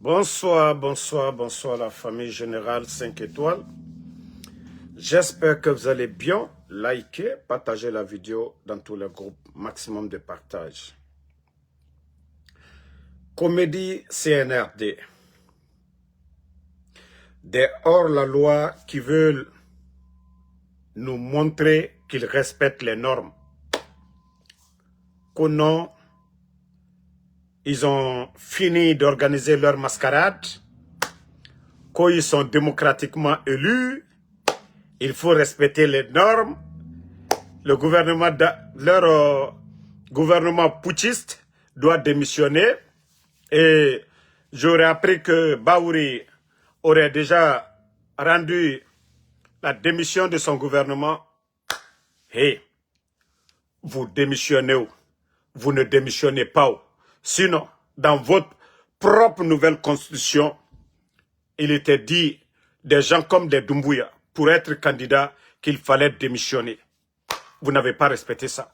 Bonsoir, bonsoir, bonsoir la famille générale 5 étoiles. J'espère que vous allez bien. Likez, partagez la vidéo dans tous les groupes. Maximum de partage. Comédie CNRD. Des hors-la-loi qui veulent nous montrer qu'ils respectent les normes. Qu'au nom, ils ont fini d'organiser leur mascarade. Qu'ils sont démocratiquement élus. Il faut respecter les normes. Le gouvernement, leur gouvernement putschiste doit démissionner. Et j'aurais appris que Baouri aurait déjà rendu la démission de son gouvernement. Hey, vous démissionnez où? Vous ne démissionnez pas où? Sinon, dans votre propre nouvelle constitution, il était dit des gens comme des Doumbouya, pour être candidat, qu'il fallait démissionner. Vous n'avez pas respecté ça.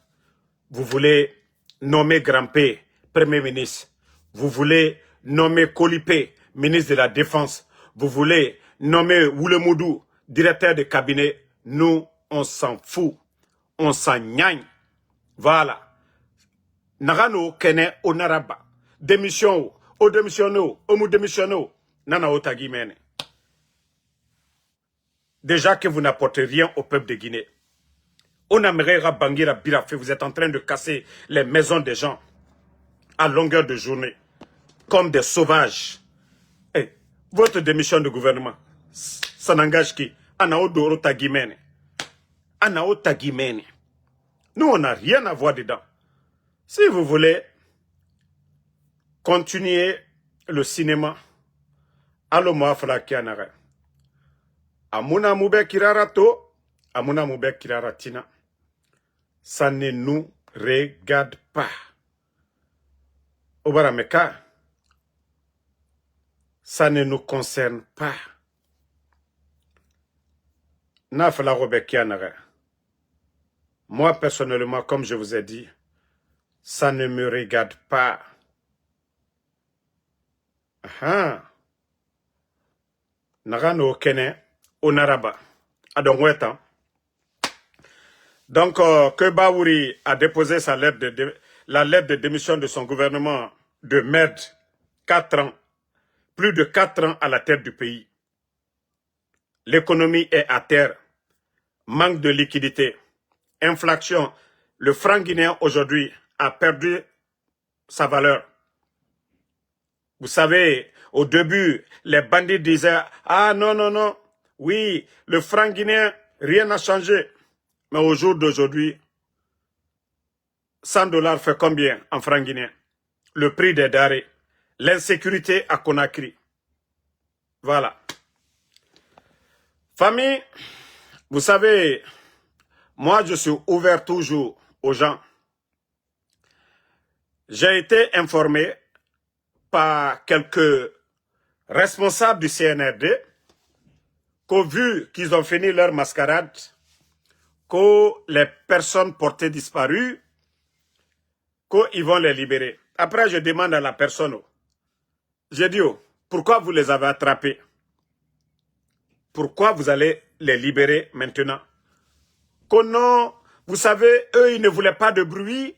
Vous voulez nommer Grand-P, Premier ministre. Vous voulez nommer Kolipé, ministre de la Défense. Vous voulez nommer Woulemoudou, directeur de cabinet. Nous, on s'en fout. On s'en gagne. Voilà. Nagano kene onaraba. Démission o démissionno, omu démissionno. Nana otagimene. Déjà que vous n'apportez rien au peuple de Guinée. On aimerait Bangira Birafé, vous êtes en train de casser les maisons des gens à longueur de journée, comme des sauvages. Et votre démission de gouvernement, ça n'engage qui? Anao Doro Tagimene. Anao Tagimene. Nous, on n'a rien à voir dedans. Si vous voulez continuer le cinéma, Aloma Falakianare. Amuna Moube Kirarato, Amuna Moube Kiraratina. Ça ne nous regarde pas. Obarameka, ça ne nous concerne pas. Nafala Robekianare. Moi, personnellement, comme je vous ai dit, ça ne me regarde pas. Nagano Kene, Onaraba, Adongweta. Donc, que Baouri a déposé la lettre de démission de son gouvernement de merde, 4 ans, plus de 4 ans à la tête du pays. L'économie est à terre, manque de liquidité, inflation. Le franc guinéen aujourd'hui a perdu sa valeur. Vous savez, au début, les bandits disaient « Ah non, non, non, oui, le franc guinéen, rien n'a changé. » Mais au jour d'aujourd'hui, 100 $ fait combien en franc guinéen? Le prix des denrées, l'insécurité à Conakry. Voilà. Famille, vous savez, moi je suis ouvert toujours aux gens. J'ai été informé par quelques responsables du CNRD qu'au vu qu'ils ont fini leur mascarade, que les personnes portées disparues, qu'ils vont les libérer. Après, je demande à la personne, j'ai dit, pourquoi vous les avez attrapés? Pourquoi vous allez les libérer maintenant? Que non, vous savez, eux, ils ne voulaient pas de bruit.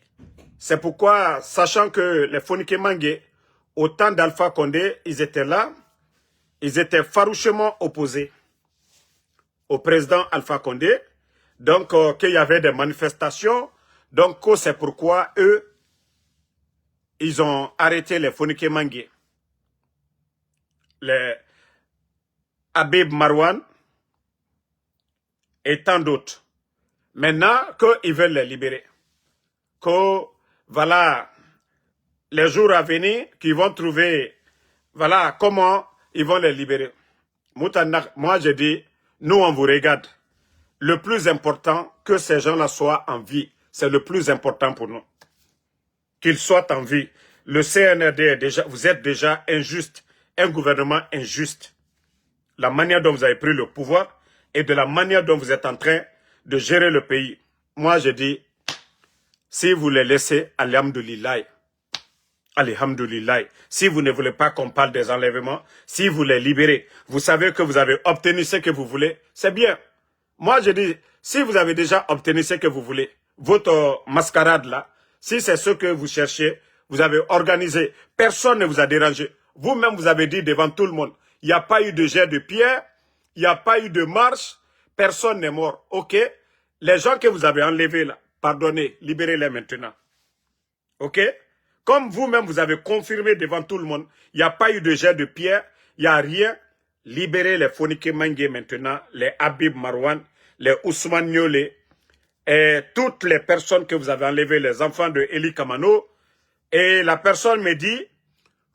C'est pourquoi, sachant que les Fonike Mangé, au temps d'Alpha Condé, ils étaient là, ils étaient farouchement opposés au président Alpha Condé. Donc, qu'il y avait des manifestations. Donc, c'est pourquoi eux, ils ont arrêté les Fonike Mangé. Les Habib Marwan et tant d'autres. Maintenant, qu'ils veulent les libérer. Que, voilà, les jours à venir, qu'ils vont trouver, voilà, comment ils vont les libérer. Moi, je dis, nous, on vous regarde. Le plus important, que ces gens-là soient en vie. C'est le plus important pour nous. Qu'ils soient en vie. Le CNRD est déjà, vous êtes déjà injuste. Un gouvernement injuste. La manière dont vous avez pris le pouvoir et de la manière dont vous êtes en train de gérer le pays. Moi, je dis, si vous les laissez, alhamdoulilah, Alhamdulillah. Si vous ne voulez pas qu'on parle des enlèvements, si vous les libérez, vous savez que vous avez obtenu ce que vous voulez, c'est bien. Moi, je dis, si vous avez déjà obtenu ce que vous voulez, votre mascarade là, si c'est ce que vous cherchez, vous avez organisé, personne ne vous a dérangé. Vous-même, vous avez dit devant tout le monde, il n'y a pas eu de jet de pierre, il n'y a pas eu de marche, personne n'est mort. OK? Les gens que vous avez enlevés là, pardonnez, libérez-les maintenant. OK? Comme vous-même, vous avez confirmé devant tout le monde, il n'y a pas eu de jet de pierre, il n'y a rien. Libérez les Fonike Mange maintenant, les Habib Marwan, les Ousmane Niolé, et toutes les personnes que vous avez enlevées, les enfants de Eli Kamano. Et la personne me dit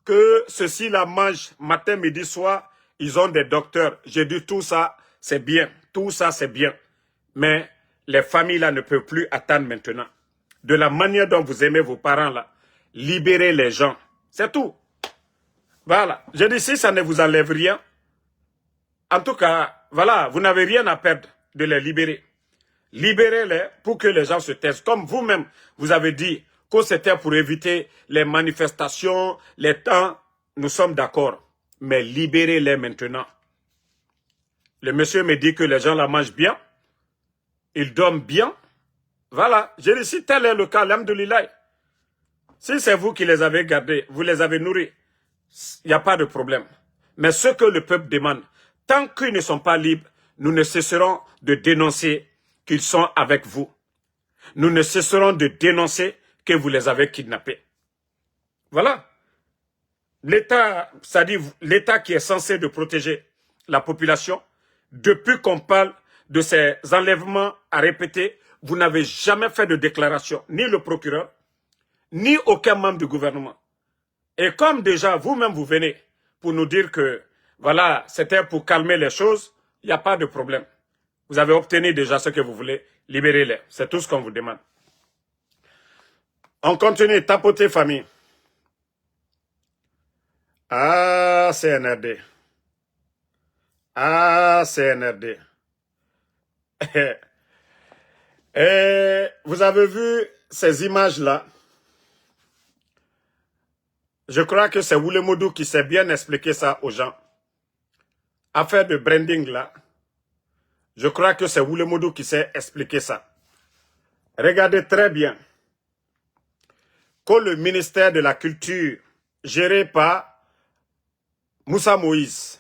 que ceux-ci la mangent matin, midi, soir, ils ont des docteurs. J'ai dit tout ça, c'est bien. Tout ça, c'est bien. Mais les familles là ne peuvent plus attendre maintenant. De la manière dont vous aimez vos parents là, libérez les gens. C'est tout. Voilà. Je dis si ça ne vous enlève rien, en tout cas, voilà, vous n'avez rien à perdre de les libérer. Libérez-les pour que les gens se taisent. Comme vous-même, vous avez dit que c'était pour éviter les manifestations, les temps. Nous sommes d'accord. Mais libérez-les maintenant. Le monsieur me dit que les gens la mangent bien. Ils dorment bien. Voilà. Je dis, si tel est le cas, alhamdoulilah. Si c'est vous qui les avez gardés, vous les avez nourris, il n'y a pas de problème. Mais ce que le peuple demande, tant qu'ils ne sont pas libres, nous ne cesserons de dénoncer qu'ils sont avec vous. Nous ne cesserons de dénoncer que vous les avez kidnappés. Voilà. L'État, c'est-à-dire l'État qui est censé de protéger la population, depuis qu'on parle de ces enlèvements à répéter, vous n'avez jamais fait de déclaration, ni le procureur, ni aucun membre du gouvernement. Et comme déjà vous-même vous venez pour nous dire que voilà, c'était pour calmer les choses, il n'y a pas de problème. Vous avez obtenu déjà ce que vous voulez, libérez-les. C'est tout ce qu'on vous demande. On continue, tapoter famille. Ah, CNRD. Ah, CNRD. Et vous avez vu ces images-là. Je crois que c'est Woulemodou qui s'est bien expliqué ça aux gens. Affaire de branding là. Je crois que c'est Woulemodou qui s'est expliqué ça. Regardez très bien. Que le ministère de la Culture, géré par Moussa Moïse,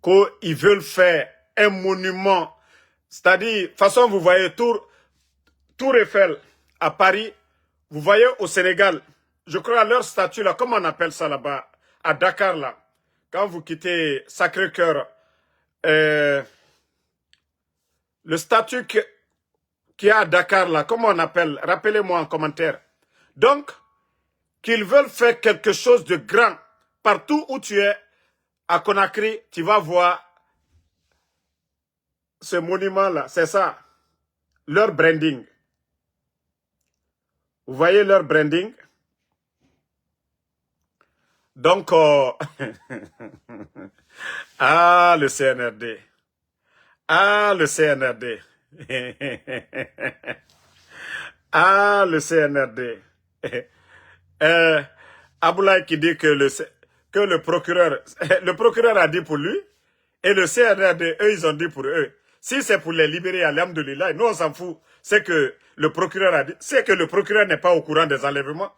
qu'ils veulent faire un monument. C'est-à-dire, de toute façon, vous voyez Tour Eiffel à Paris, vous voyez au Sénégal, je crois leur statue là, comment on appelle ça là-bas, à Dakar là, quand vous quittez Sacré-Cœur, le statut qui est à Dakar là, comment on appelle, rappelez-moi en commentaire. Donc, qu'ils veulent faire quelque chose de grand, partout où tu es, à Conakry, tu vas voir ce monument-là, c'est ça, leur branding. Vous voyez leur branding? Donc, ah, le CNRD. Ah, le CNRD. Ah, le CNRD. Aboulaye qui dit que le procureur a dit pour lui, et le CNRD, eux, ils ont dit pour eux. Si c'est pour les libérer, alhamdoulilah, nous, on s'en fout. C'est que le procureur a dit, c'est que le procureur n'est pas au courant des enlèvements.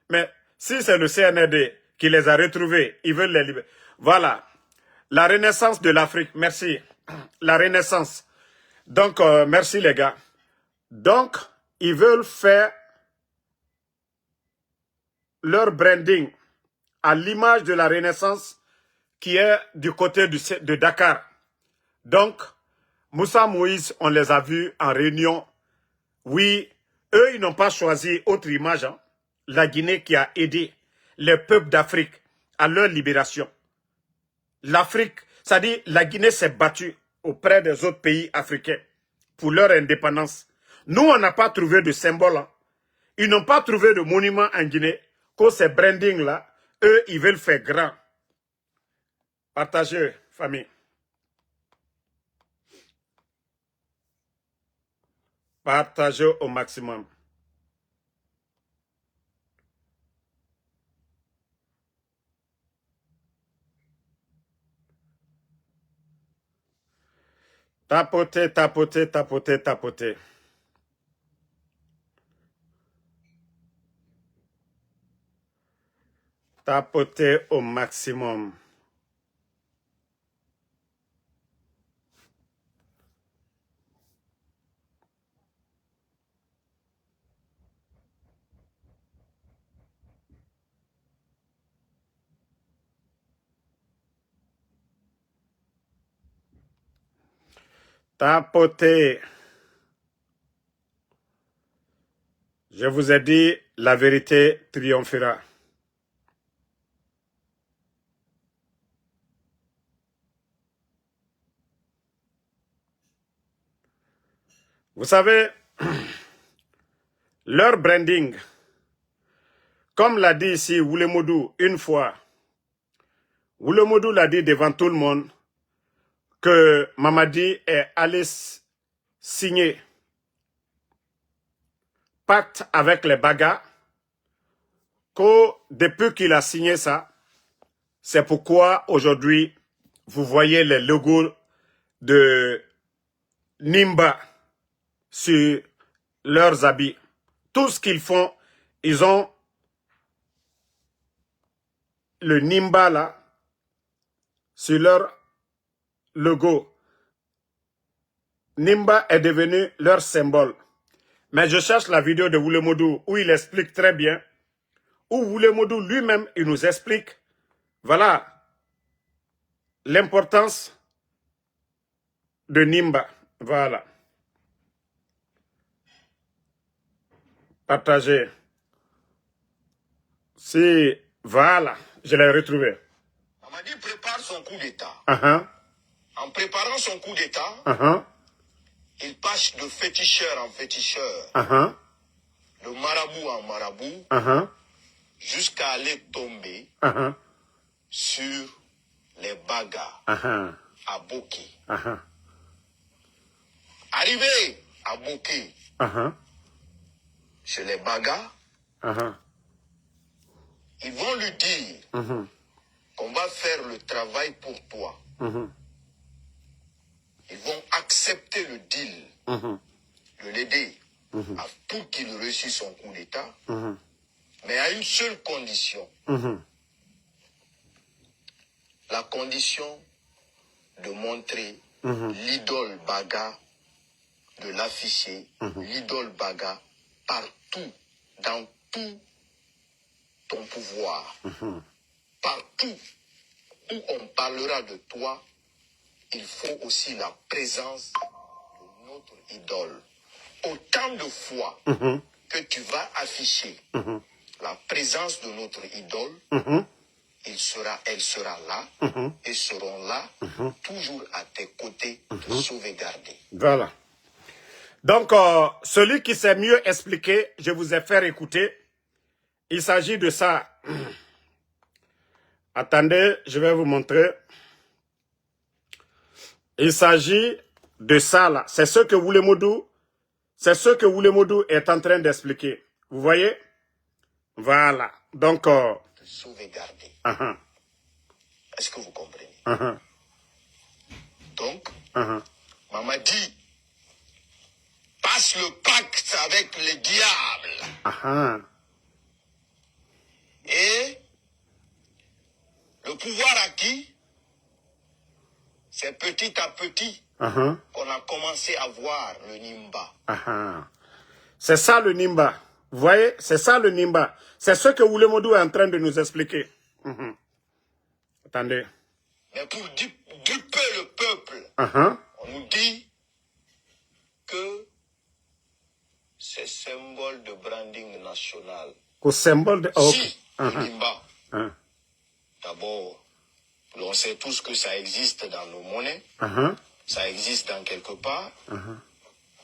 Mais si c'est le CNRD qui les a retrouvés, ils veulent les libérer. Voilà. La renaissance de l'Afrique. Merci. La renaissance. Donc, merci les gars. Donc, ils veulent faire leur branding à l'image de la renaissance qui est du côté de Dakar. Donc, Moussa Moïse, on les a vus en réunion. Oui, eux, ils n'ont pas choisi autre image. Hein. La Guinée qui a aidé les peuples d'Afrique à leur libération. L'Afrique, c'est-à-dire la Guinée s'est battue auprès des autres pays africains pour leur indépendance. Nous, on n'a pas trouvé de symbole. Hein. Ils n'ont pas trouvé de monument en Guinée. Que ces brandings-là, eux, ils veulent faire grand. Partagez, famille. Partagez au maximum. Tapoter, tapoter, tapoter, tapoter. Tapoter au maximum. Tapoter. Je vous ai dit, la vérité triomphera. Vous savez, leur branding, comme l'a dit ici Woulemodou une fois, Woulemodou l'a dit devant tout le monde, que Mamadi est allé signer pacte avec les Baga, que depuis qu'il a signé ça, c'est pourquoi aujourd'hui, vous voyez les logos de Nimba sur leurs habits. Tout ce qu'ils font, ils ont le Nimba là, sur leur logo. Nimba est devenu leur symbole. Mais je cherche la vidéo de Woulemodou où il explique très bien, où Woulemodou lui-même, il nous explique, voilà, l'importance de Nimba. Voilà. Partagez. Si, voilà, je l'ai retrouvé. Mamadi prépare son coup d'État. En préparant son coup d'État, il passe de féticheur en féticheur, de marabout en marabout, jusqu'à aller tomber sur les Bagas à Boki. Arrivé à Boki, chez les Bagas, ils vont lui dire qu'on va faire le travail pour toi. Ils vont accepter le deal, de l'aider pour qu'il réussisse son coup d'État, mais à une seule condition. La condition de montrer l'idole Baga, de l'afficher, l'idole Baga, partout, dans tout ton pouvoir. Partout où on parlera de toi, il faut aussi la présence de notre idole. Autant de fois que tu vas afficher la présence de notre idole, elle sera là et seront là, toujours à tes côtés, te sauvegarder. Voilà. Donc, celui qui s'est mieux expliqué, je vous ai fait écouter. Il s'agit de ça. Attendez, je vais vous montrer. Il s'agit de ça là. C'est ce que Woulemodou est en train d'expliquer. Vous voyez? Voilà. Donc, te sauvegarder. Est-ce que vous comprenez? Donc, Mamadi passe le pacte avec le diable. Et le pouvoir acquis, c'est petit à petit qu'on a commencé à voir le Nimba. C'est ça le Nimba. Vous voyez? C'est ça le Nimba. C'est ce que Woulemodou est en train de nous expliquer. Attendez. Mais pour duper le peuple, on nous dit que c'est symbole de branding national. Au symbole de... Si, le Nimba, d'abord, on sait tous que ça existe dans nos monnaies, ça existe dans quelque part,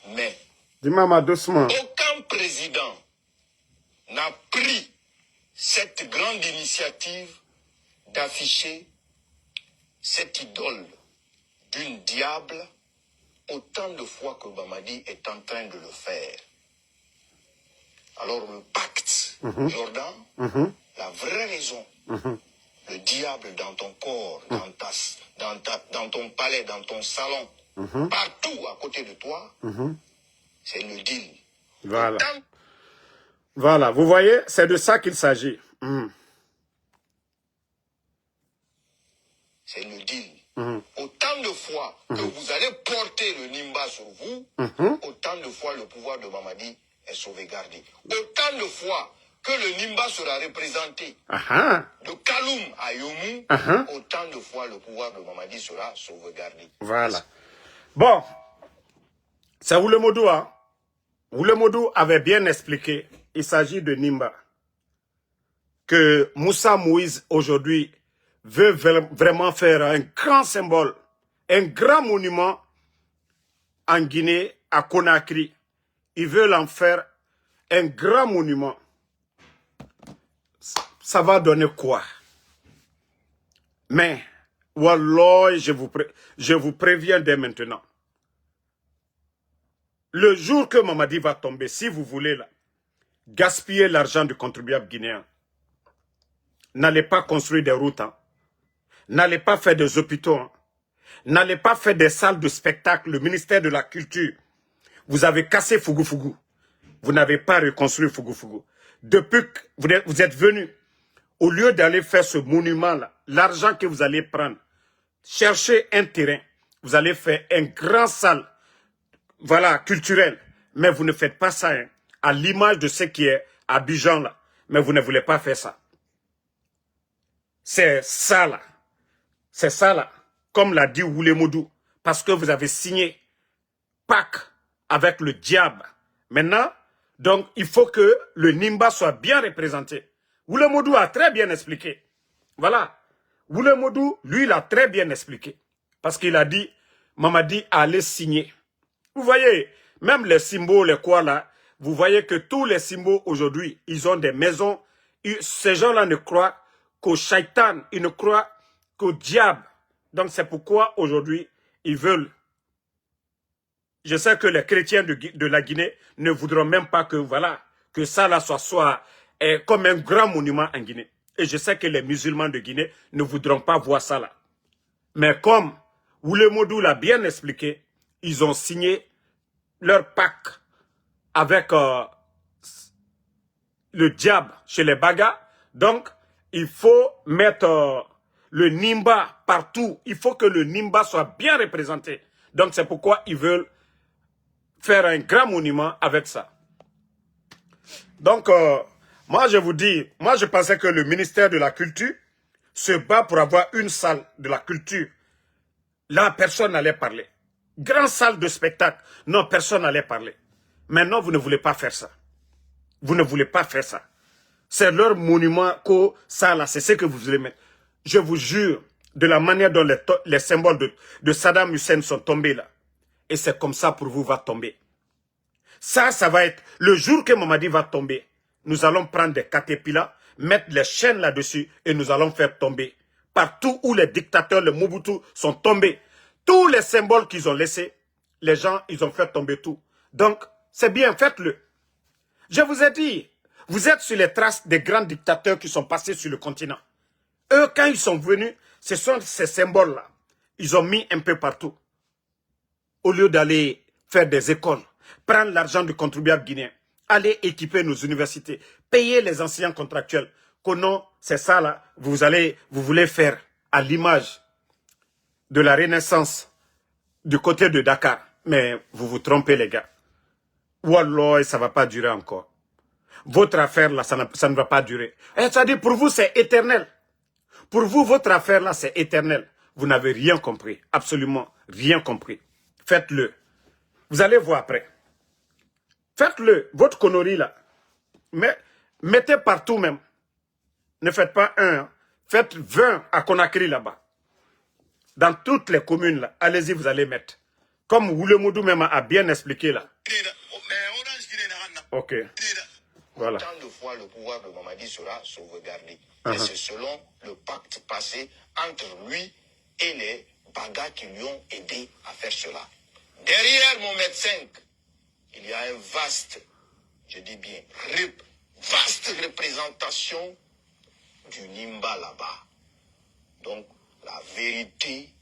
mais dis-moi doucement. Aucun président n'a pris cette grande initiative d'afficher cette idole d'une diable autant de fois que Mamadi est en train de le faire. Alors le pacte, Jordan, la vraie raison, le diable dans ton corps, dans ton palais, dans ton salon, partout à côté de toi, c'est le deal. Voilà. Voilà, vous voyez, c'est de ça qu'il s'agit. C'est le deal. Autant de fois que vous allez porter le Nimba sur vous, autant de fois le pouvoir de Mamadi est sauvegardé. Autant de fois que le Nimba sera représenté de Kaloum à Yomu, autant de fois le pouvoir de Mamadi sera sauvegardé. Voilà. Bon, c'est Oulemodou, hein. Oulemodou avait bien expliqué, il s'agit de Nimba, que Moussa Moïse aujourd'hui veut vraiment faire un grand symbole, un grand monument en Guinée, à Conakry. Ils veulent en faire un grand monument. Ça va donner quoi? Mais, wallah, je vous préviens dès maintenant. Le jour que Mamadi va tomber, si vous voulez là, gaspiller l'argent du contribuable guinéen, n'allez pas construire des routes, hein. N'allez pas faire des hôpitaux, hein. N'allez pas faire des salles de spectacle, le ministère de la Culture. Vous avez cassé Fougou-Fougou. Vous n'avez pas reconstruit Fougou-Fougou. Depuis que vous êtes venu, au lieu d'aller faire ce monument-là, l'argent que vous allez prendre, chercher un terrain, vous allez faire un grand salle, voilà, culturel. Mais vous ne faites pas ça, hein, à l'image de ce qui est à Abidjan, là. Mais vous ne voulez pas faire ça. C'est ça, là. C'est ça, là. Comme l'a dit Oulemodou. Parce que vous avez signé pacte avec le diable. Maintenant, donc, il faut que le Nimba soit bien représenté. Oulemodou a très bien expliqué. Voilà. Oulemodou, lui, il a très bien expliqué. Parce qu'il a dit, Mamadi allait signer. Vous voyez, même les symboles, les quoi là, vous voyez que tous les symboles aujourd'hui, ils ont des maisons. Ces gens-là ne croient qu'au shaitan, ils ne croient qu'au diable. Donc c'est pourquoi aujourd'hui, ils veulent. Je sais que les chrétiens de la Guinée ne voudront même pas que, voilà, que ça là soit comme un grand monument en Guinée. Et je sais que les musulmans de Guinée ne voudront pas voir ça là. Mais comme Oulemodou l'a bien expliqué, ils ont signé leur pacte avec le diable chez les Bagas. Donc, il faut mettre le Nimba partout. Il faut que le Nimba soit bien représenté. Donc, c'est pourquoi ils veulent faire un grand monument avec ça. Donc, moi, je vous dis, moi, je pensais que le ministère de la Culture se bat pour avoir une salle de la culture. Là, personne n'allait parler. Grande salle de spectacle. Non, personne n'allait parler. Maintenant, vous ne voulez pas faire ça. Vous ne voulez pas faire ça. C'est leur monument que ça là, c'est ce que vous voulez mettre. Je vous jure, de la manière dont les symboles de Saddam Hussein sont tombés là. Et c'est comme ça pour vous va tomber. Ça va être, le jour que Mamadi va tomber, nous allons prendre des caterpillars, mettre les chaînes là-dessus et nous allons faire tomber. Partout où les dictateurs, les Mobutu sont tombés, tous les symboles qu'ils ont laissés, les gens, ils ont fait tomber tout. Donc, c'est bien, faites-le. Je vous ai dit, vous êtes sur les traces des grands dictateurs qui sont passés sur le continent. Eux, quand ils sont venus, ce sont ces symboles-là. Ils ont mis un peu partout. Au lieu d'aller faire des écoles, prendre l'argent du contribuable guinéen, aller équiper nos universités, payer les enseignants contractuels. Que non, c'est ça là, vous voulez faire à l'image de la Renaissance du côté de Dakar. Mais vous vous trompez les gars. Wallah, ça ne va pas durer encore. Votre affaire là, ça ne va pas durer. C'est-à-dire pour vous c'est éternel. Pour vous, votre affaire là, c'est éternel. Vous n'avez rien compris, absolument rien compris. Faites-le. Vous allez voir après. Faites-le, votre connerie là. Mais mettez partout même. Ne faites pas un. Hein. Faites 20 à Conakry là-bas. Dans toutes les communes là. Allez-y, vous allez mettre. Comme Oulemodou même a bien expliqué là. Ok. Voilà. Autant de fois le pouvoir de Mamadi sera sauvegardé. Et c'est selon le pacte passé entre lui et les Bagas qui lui ont aidé à faire cela. Derrière mon médecin, il y a un vaste, je dis bien, vaste représentation du Nimba là-bas. Donc, la vérité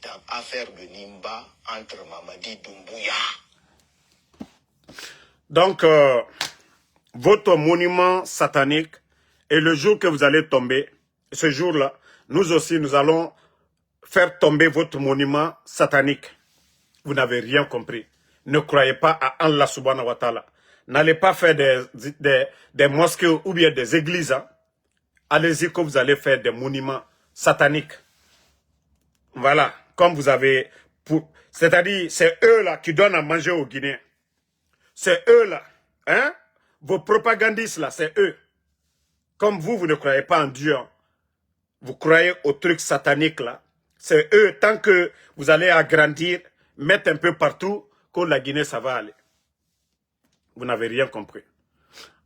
dans l'affaire de Nimba entre Mamadi Doumbouya. Donc, votre monument satanique, et le jour que vous allez tomber, ce jour-là, nous aussi, nous allons faire tomber votre monument satanique. Vous n'avez rien compris. Ne croyez pas à Allah subhanahu wa ta'ala. N'allez pas faire des mosquées ou bien des églises. Hein. Allez-y que vous allez faire des monuments sataniques. Voilà, comme vous avez... C'est-à-dire, c'est eux-là qui donnent à manger aux Guinéens. C'est eux-là. Hein? Vos propagandistes, là, c'est eux. Comme vous, vous ne croyez pas en Dieu. Hein. Vous croyez aux trucs sataniques, là. C'est eux, tant que vous allez agrandir, mettre un peu partout, que la Guinée, ça va aller. Vous n'avez rien compris.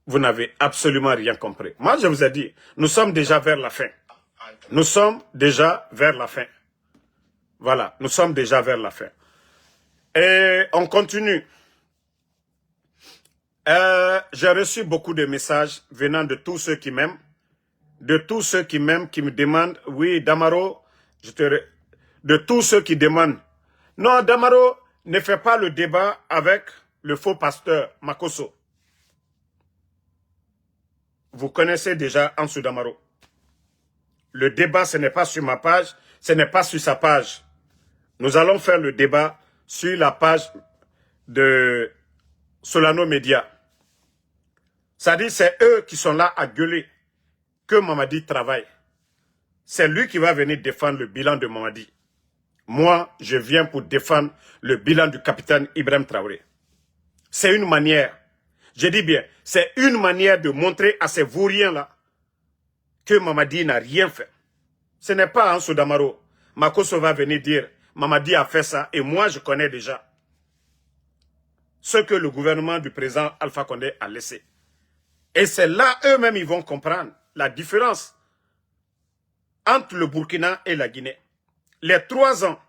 Vous n'avez absolument rien compris. Moi, je vous ai dit, nous sommes déjà vers la fin. Nous sommes déjà vers la fin. Voilà, nous sommes déjà vers la fin. Et on continue. J'ai reçu beaucoup de messages venant de tous ceux qui m'aiment. De tous ceux qui m'aiment, qui me demandent, oui, Damaro, de tous ceux qui demandent, non, Damaro, ne fais pas le débat avec le faux pasteur Makosso. Vous connaissez déjà Ansou Damaro. Le débat, ce n'est pas sur ma page, ce n'est pas sur sa page. Nous allons faire le débat sur la page de Solano Media. Ça dit, c'est eux qui sont là à gueuler que Mamadi travaille. C'est lui qui va venir défendre le bilan de Mamadi. Moi, je viens pour défendre le bilan du capitaine Ibrahim Traoré. C'est une manière, je dis bien, c'est une manière de montrer à ces vauriens-là que Mamadi n'a rien fait. Ce n'est pas Ansou Damaro. Makosso va venir dire, Mamadi a fait ça et moi je connais déjà ce que le gouvernement du président Alpha Condé a laissé. Et c'est là eux-mêmes ils vont comprendre la différence entre le Burkina et la Guinée. Les 3 ans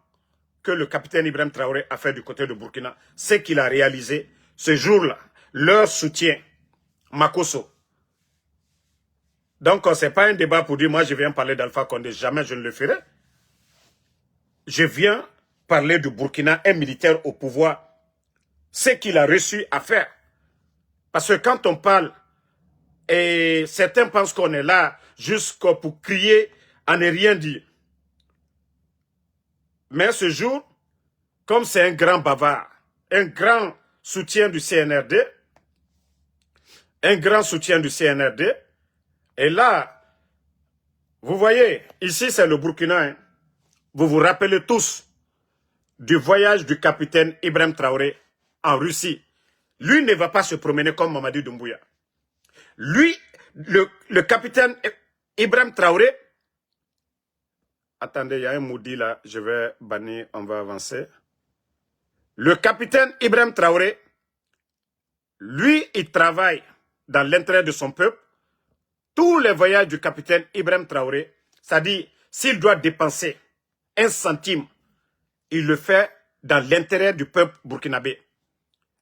que le capitaine Ibrahim Traoré a fait du côté de Burkina, c'est qu'il a réalisé ce jour-là, leur soutien, Makosso. Donc, ce n'est pas un débat pour dire, moi je viens parler d'Alpha Condé, jamais je ne le ferai. Je viens parler du Burkina, un militaire au pouvoir, ce qu'il a reçu à faire. Parce que quand on parle, et certains pensent qu'on est là juste pour crier à ne rien dire. Mais ce jour, comme c'est un grand bavard, un grand soutien du CNRD, et là, vous voyez, ici c'est le Burkina, hein. Vous vous rappelez tous du voyage du capitaine Ibrahim Traoré en Russie. Lui ne va pas se promener comme Mamadi Doumbouya. Lui, le capitaine Ibrahim Traoré, attendez, il y a un maudit là, je vais bannir, on va avancer. Le capitaine Ibrahim Traoré, lui, il travaille dans l'intérêt de son peuple. Tous les voyages du capitaine Ibrahim Traoré, c'est-à-dire, s'il doit dépenser 1 centime, il le fait dans l'intérêt du peuple burkinabé.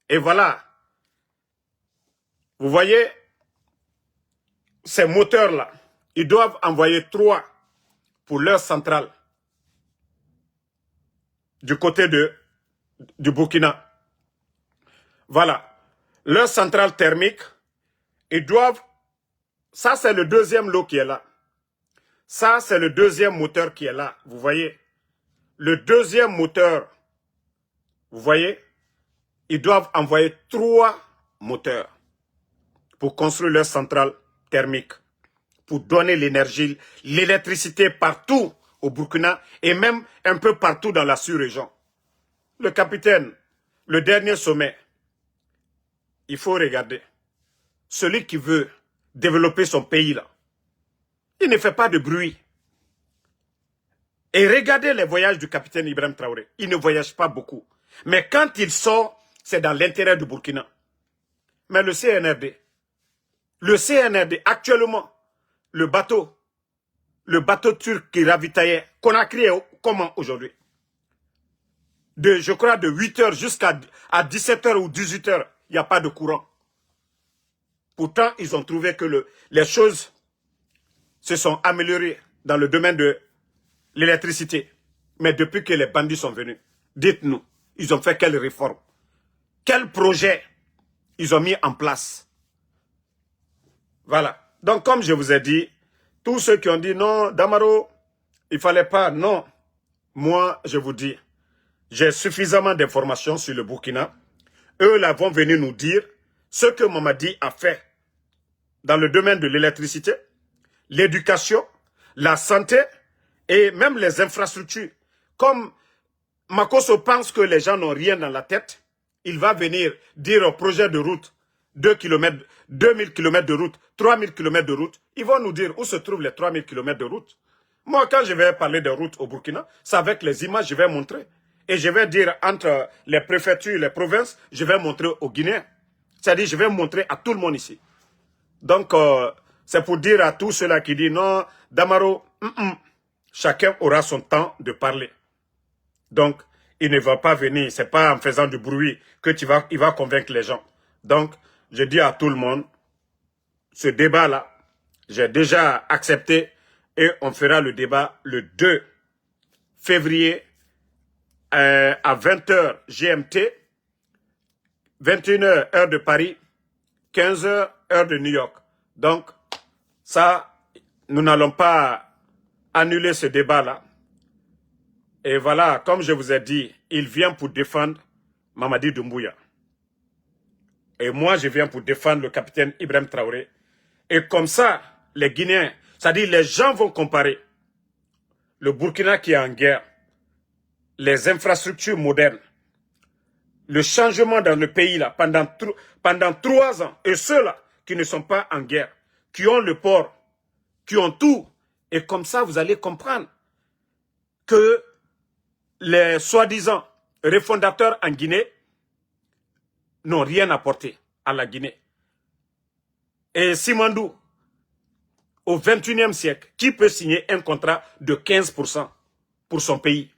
Et voilà, vous voyez, ces moteurs-là, ils doivent envoyer 3 pour leur centrale du côté du Burkina. Voilà, leur centrale thermique, ils doivent, ça c'est le deuxième lot qui est là. Ça c'est le deuxième moteur qui est là, vous voyez. Le deuxième moteur, vous voyez, ils doivent envoyer 3 moteurs pour construire leur centrale thermique, pour donner l'énergie, l'électricité partout au Burkina et même un peu partout dans la sous-région. Le capitaine, le dernier sommet, il faut regarder. Celui qui veut développer son pays là, il ne fait pas de bruit. Et regardez les voyages du capitaine Ibrahim Traoré. Il ne voyage pas beaucoup. Mais quand il sort, c'est dans l'intérêt du Burkina. Mais le CNRD actuellement, le bateau turc qui ravitaillait Conakry est comment aujourd'hui? Je crois de 8 h jusqu'à 17 h ou 18 h, il n'y a pas de courant. Pourtant, ils ont trouvé que les choses se sont améliorées dans le domaine de l'électricité. Mais depuis que les bandits sont venus, dites-nous, ils ont fait quelle réforme? Quel projet ils ont mis en place? Voilà. Donc, comme je vous ai dit, tous ceux qui ont dit non, Damaro, il ne fallait pas, non. Moi, je vous dis, j'ai suffisamment d'informations sur le Burkina. Eux, là, vont venir nous dire ce que Mamadi a fait dans le domaine de l'électricité, l'éducation, la santé et même les infrastructures. Comme Makosso pense que les gens n'ont rien dans la tête, il va venir dire au projet de route, 2 km, 2000 km de route, 3000 km de route, ils vont nous dire où se trouvent les 3000 km de route. Moi, quand je vais parler de route au Burkina, c'est avec les images que je vais montrer. Et je vais dire entre les préfectures, les provinces, je vais montrer aux Guinéens. C'est-à-dire, je vais montrer à tout le monde ici. Donc, c'est pour dire à tous ceux-là qui disent non, Damaro, chacun aura son temps de parler. Donc, il ne va pas venir, c'est pas en faisant du bruit que il va convaincre les gens. Donc, je dis à tout le monde, ce débat-là, j'ai déjà accepté et on fera le débat le 2 février à 20h GMT, 21h heure de Paris, 15h heure de New York. Donc, ça, nous n'allons pas annuler ce débat-là. Et voilà, comme je vous ai dit, il vient pour défendre Mamadi Doumbouya. Et moi, je viens pour défendre le capitaine Ibrahim Traoré. Et comme ça, les Guinéens, c'est-à-dire les gens vont comparer le Burkina qui est en guerre, les infrastructures modernes, le changement dans le pays là pendant 3 ans, et ceux-là qui ne sont pas en guerre, qui ont le port, qui ont tout. Et comme ça, vous allez comprendre que les soi-disant refondateurs en Guinée n'ont rien apporté à la Guinée. Et Simandou, au 21e siècle, qui peut signer un contrat de 15% pour son pays?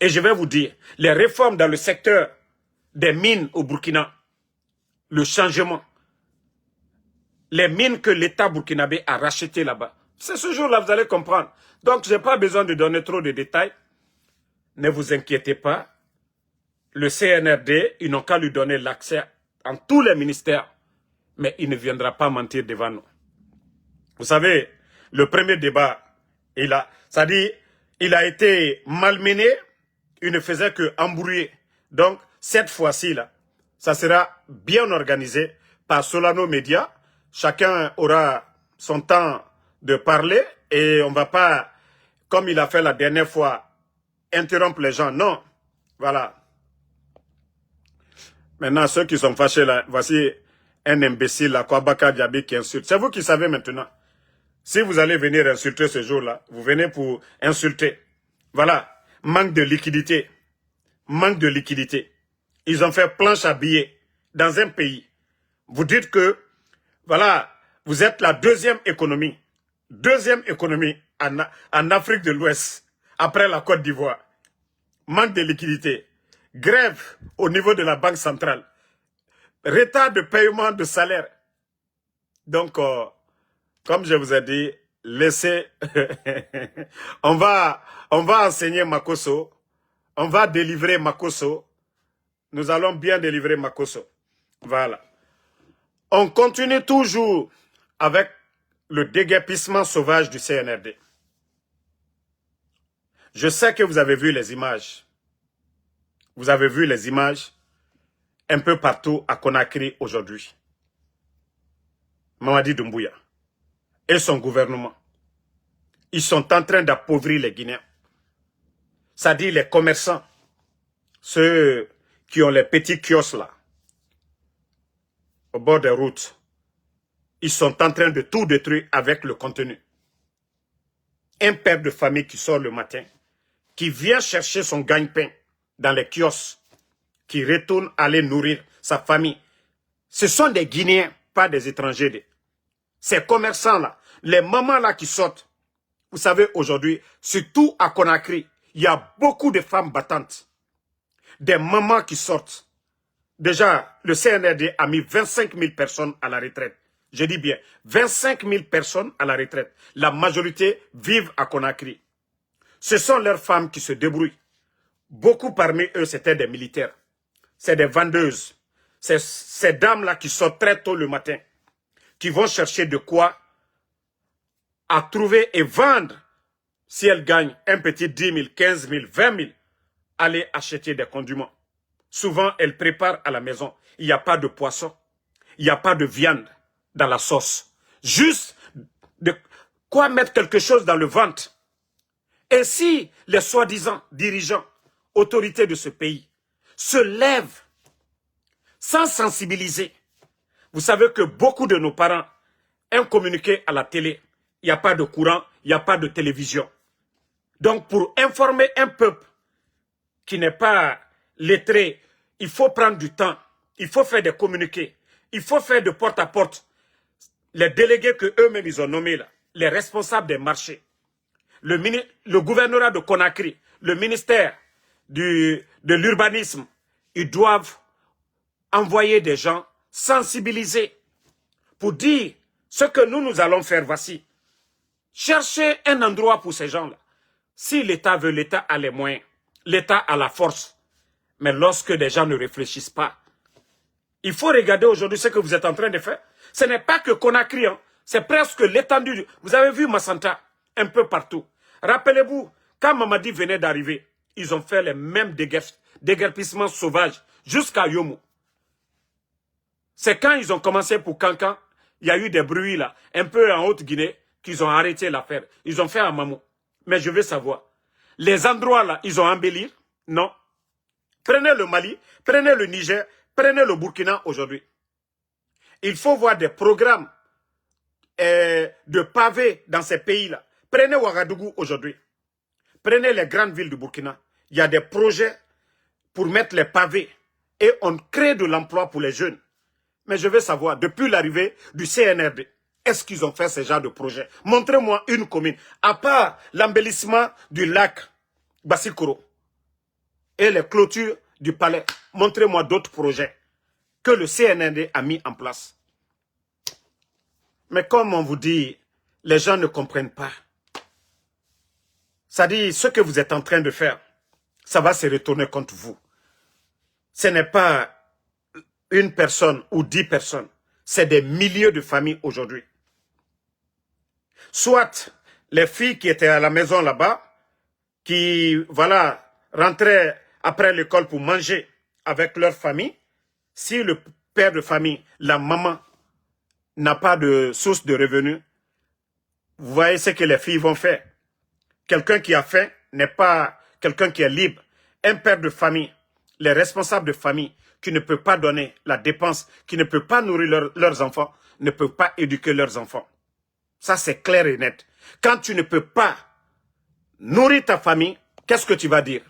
Et je vais vous dire, les réformes dans le secteur des mines au Burkina, le changement, les mines que l'État burkinabé a rachetées là-bas, c'est ce jour-là, vous allez comprendre. Donc, je n'ai pas besoin de donner trop de détails. Ne vous inquiétez pas. Le CNRD, ils n'ont qu'à lui donner l'accès en tous les ministères. Mais il ne viendra pas mentir devant nous. Vous savez, le premier débat, il a été malmené, il ne faisait que embrouiller. Donc, cette fois-ci, là, ça sera bien organisé par Solano Média. Chacun aura son temps de parler et on ne va pas, comme il a fait la dernière fois, interrompre les gens. Non, voilà. Maintenant, ceux qui sont fâchés là, voici un imbécile là, Kwabaka Diaby qui insulte. C'est vous qui savez maintenant. Si vous allez venir insulter ce jour-là, vous venez pour insulter. Voilà, manque de liquidité. Manque de liquidité. Ils ont fait planche à billets dans un pays. Vous dites que, voilà, vous êtes la deuxième économie en Afrique de l'Ouest, après la Côte d'Ivoire. Manque de liquidité. Grève au niveau de la Banque centrale. Retard de paiement de salaire. Donc, comme je vous ai dit, laissez... on va enseigner Makosso. On va délivrer Makosso. Nous allons bien délivrer Makosso. Voilà. On continue toujours avec le déguerpissement sauvage du CNRD. Je sais que vous avez vu les images. Vous avez vu les images un peu partout à Conakry aujourd'hui. Mamadi Doumbouya et son gouvernement, ils sont en train d'appauvrir les Guinéens. C'est-à-dire les commerçants, ceux qui ont les petits kiosques là, au bord des routes. Ils sont en train de tout détruire avec le contenu. Un père de famille qui sort le matin, qui vient chercher son gagne-pain dans les kiosques, qui retourne aller nourrir sa famille. Ce sont des Guinéens, pas des étrangers. Ces commerçants-là, les mamans-là qui sortent. Vous savez, aujourd'hui, surtout à Conakry, il y a beaucoup de femmes battantes. Des mamans qui sortent. Déjà, le CNRD a mis 25 000 personnes à la retraite. Je dis bien, 25 000 personnes à la retraite. La majorité vivent à Conakry. Ce sont leurs femmes qui se débrouillent. Beaucoup parmi eux, c'était des militaires. C'est des vendeuses. C'est ces dames-là qui sortent très tôt le matin, qui vont chercher de quoi à trouver et vendre. Si elles gagnent un petit 10 000, 15 000, 20 000, aller acheter des condiments. Souvent, elles préparent à la maison. Il n'y a pas de poisson. Il n'y a pas de viande dans la sauce. Juste de quoi mettre quelque chose dans le ventre. Et si les soi-disant dirigeants, autorités de ce pays, se lèvent sans sensibiliser, vous savez que beaucoup de nos parents ont communiqué à la télé. Il n'y a pas de courant, il n'y a pas de télévision. Donc pour informer un peuple qui n'est pas lettré, il faut prendre du temps, il faut faire des communiqués, il faut faire de porte à porte. Les délégués que eux-mêmes ils ont nommés là, les responsables des marchés, le gouvernorat de Conakry, le ministère de l'urbanisme, ils doivent envoyer des gens sensibilisés pour dire ce que nous allons faire, voici. Cherchez un endroit pour ces gens-là. Si l'État veut, l'État a les moyens, l'État a la force. Mais lorsque des gens ne réfléchissent pas, il faut regarder aujourd'hui ce que vous êtes en train de faire. Ce n'est pas que Conakry, hein, c'est presque l'étendue. Vous avez vu Massanta, un peu partout. Rappelez-vous, quand Mamadi venait d'arriver, ils ont fait les mêmes déguerpissements sauvages jusqu'à Yomo. C'est quand ils ont commencé pour Kankan, il y a eu des bruits là, un peu en Haute-Guinée, qu'ils ont arrêté l'affaire. Ils ont fait à Mamou. Mais je veux savoir, les endroits là, ils ont embelli? Non. Prenez le Mali, prenez le Niger, prenez le Burkina aujourd'hui. Il faut voir des programmes de pavés dans ces pays-là. Prenez Ouagadougou aujourd'hui. Prenez les grandes villes du Burkina. Il y a des projets pour mettre les pavés. Et on crée de l'emploi pour les jeunes. Mais je veux savoir, depuis l'arrivée du CNRD, est-ce qu'ils ont fait ce genre de projet? Montrez-moi une commune, à part l'embellissement du lac Bassikoro et les clôtures du palais. Montrez-moi d'autres projets que le CNRD a mis en place. Mais comme on vous dit, les gens ne comprennent pas. Ça dit, ce que vous êtes en train de faire, ça va se retourner contre vous. Ce n'est pas une personne ou 10 personnes. C'est des milliers de familles aujourd'hui. Soit les filles qui étaient à la maison là-bas, qui, voilà, rentraient après l'école pour manger avec leur famille. Si le père de famille, la maman, n'a pas de source de revenus, vous voyez ce que les filles vont faire. Quelqu'un qui a faim n'est pas quelqu'un qui est libre. Un père de famille, les responsables de famille, qui ne peut pas donner la dépense, qui ne peut pas nourrir leurs enfants, ne peuvent pas éduquer leurs enfants. Ça, c'est clair et net. Quand tu ne peux pas nourrir ta famille, qu'est-ce que tu vas dire?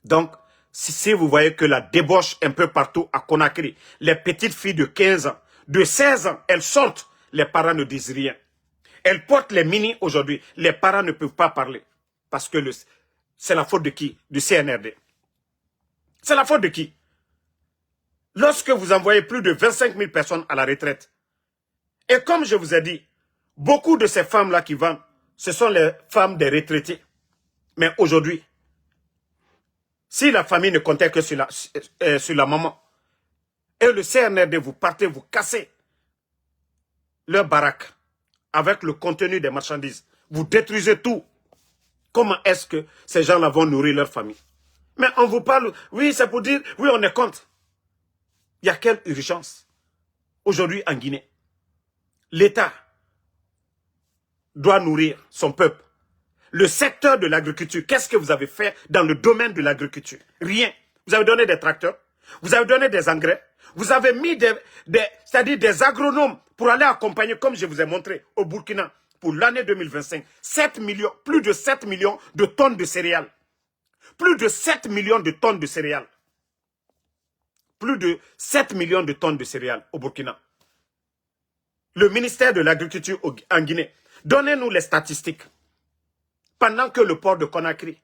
Donc, si vous voyez que la débauche un peu partout à Conakry, les petites filles de 15 ans, de 16 ans, elles sortent, les parents ne disent rien. Elles portent les mini aujourd'hui, les parents ne peuvent pas parler. Parce que c'est la faute de qui? Du CNRD. C'est la faute de qui? Lorsque vous envoyez plus de 25 000 personnes à la retraite, et comme je vous ai dit, beaucoup de ces femmes-là qui vendent, ce sont les femmes des retraités. Mais aujourd'hui, si la famille ne comptait que sur la maman, et le CNRD, vous partez, vous cassez leur baraque avec le contenu des marchandises, vous détruisez tout. Comment est-ce que ces gens-là vont nourrir leur famille? Mais on vous parle, oui, c'est pour dire, oui, on est contre. Il y a quelle urgence aujourd'hui en Guinée? L'État doit nourrir son peuple. Le secteur de l'agriculture, qu'est-ce que vous avez fait dans le domaine de l'agriculture? Rien. Vous avez donné des tracteurs, vous avez donné des engrais, vous avez mis c'est-à-dire des agronomes pour aller accompagner, comme je vous ai montré, au Burkina, pour l'année 2025, 7 millions, plus de 7 millions de tonnes de céréales. Plus de 7 millions de tonnes de céréales. Plus de 7 millions de tonnes de céréales au Burkina. Le ministère de l'Agriculture en Guinée, donnez-nous les statistiques. Pendant que le port de Conakry,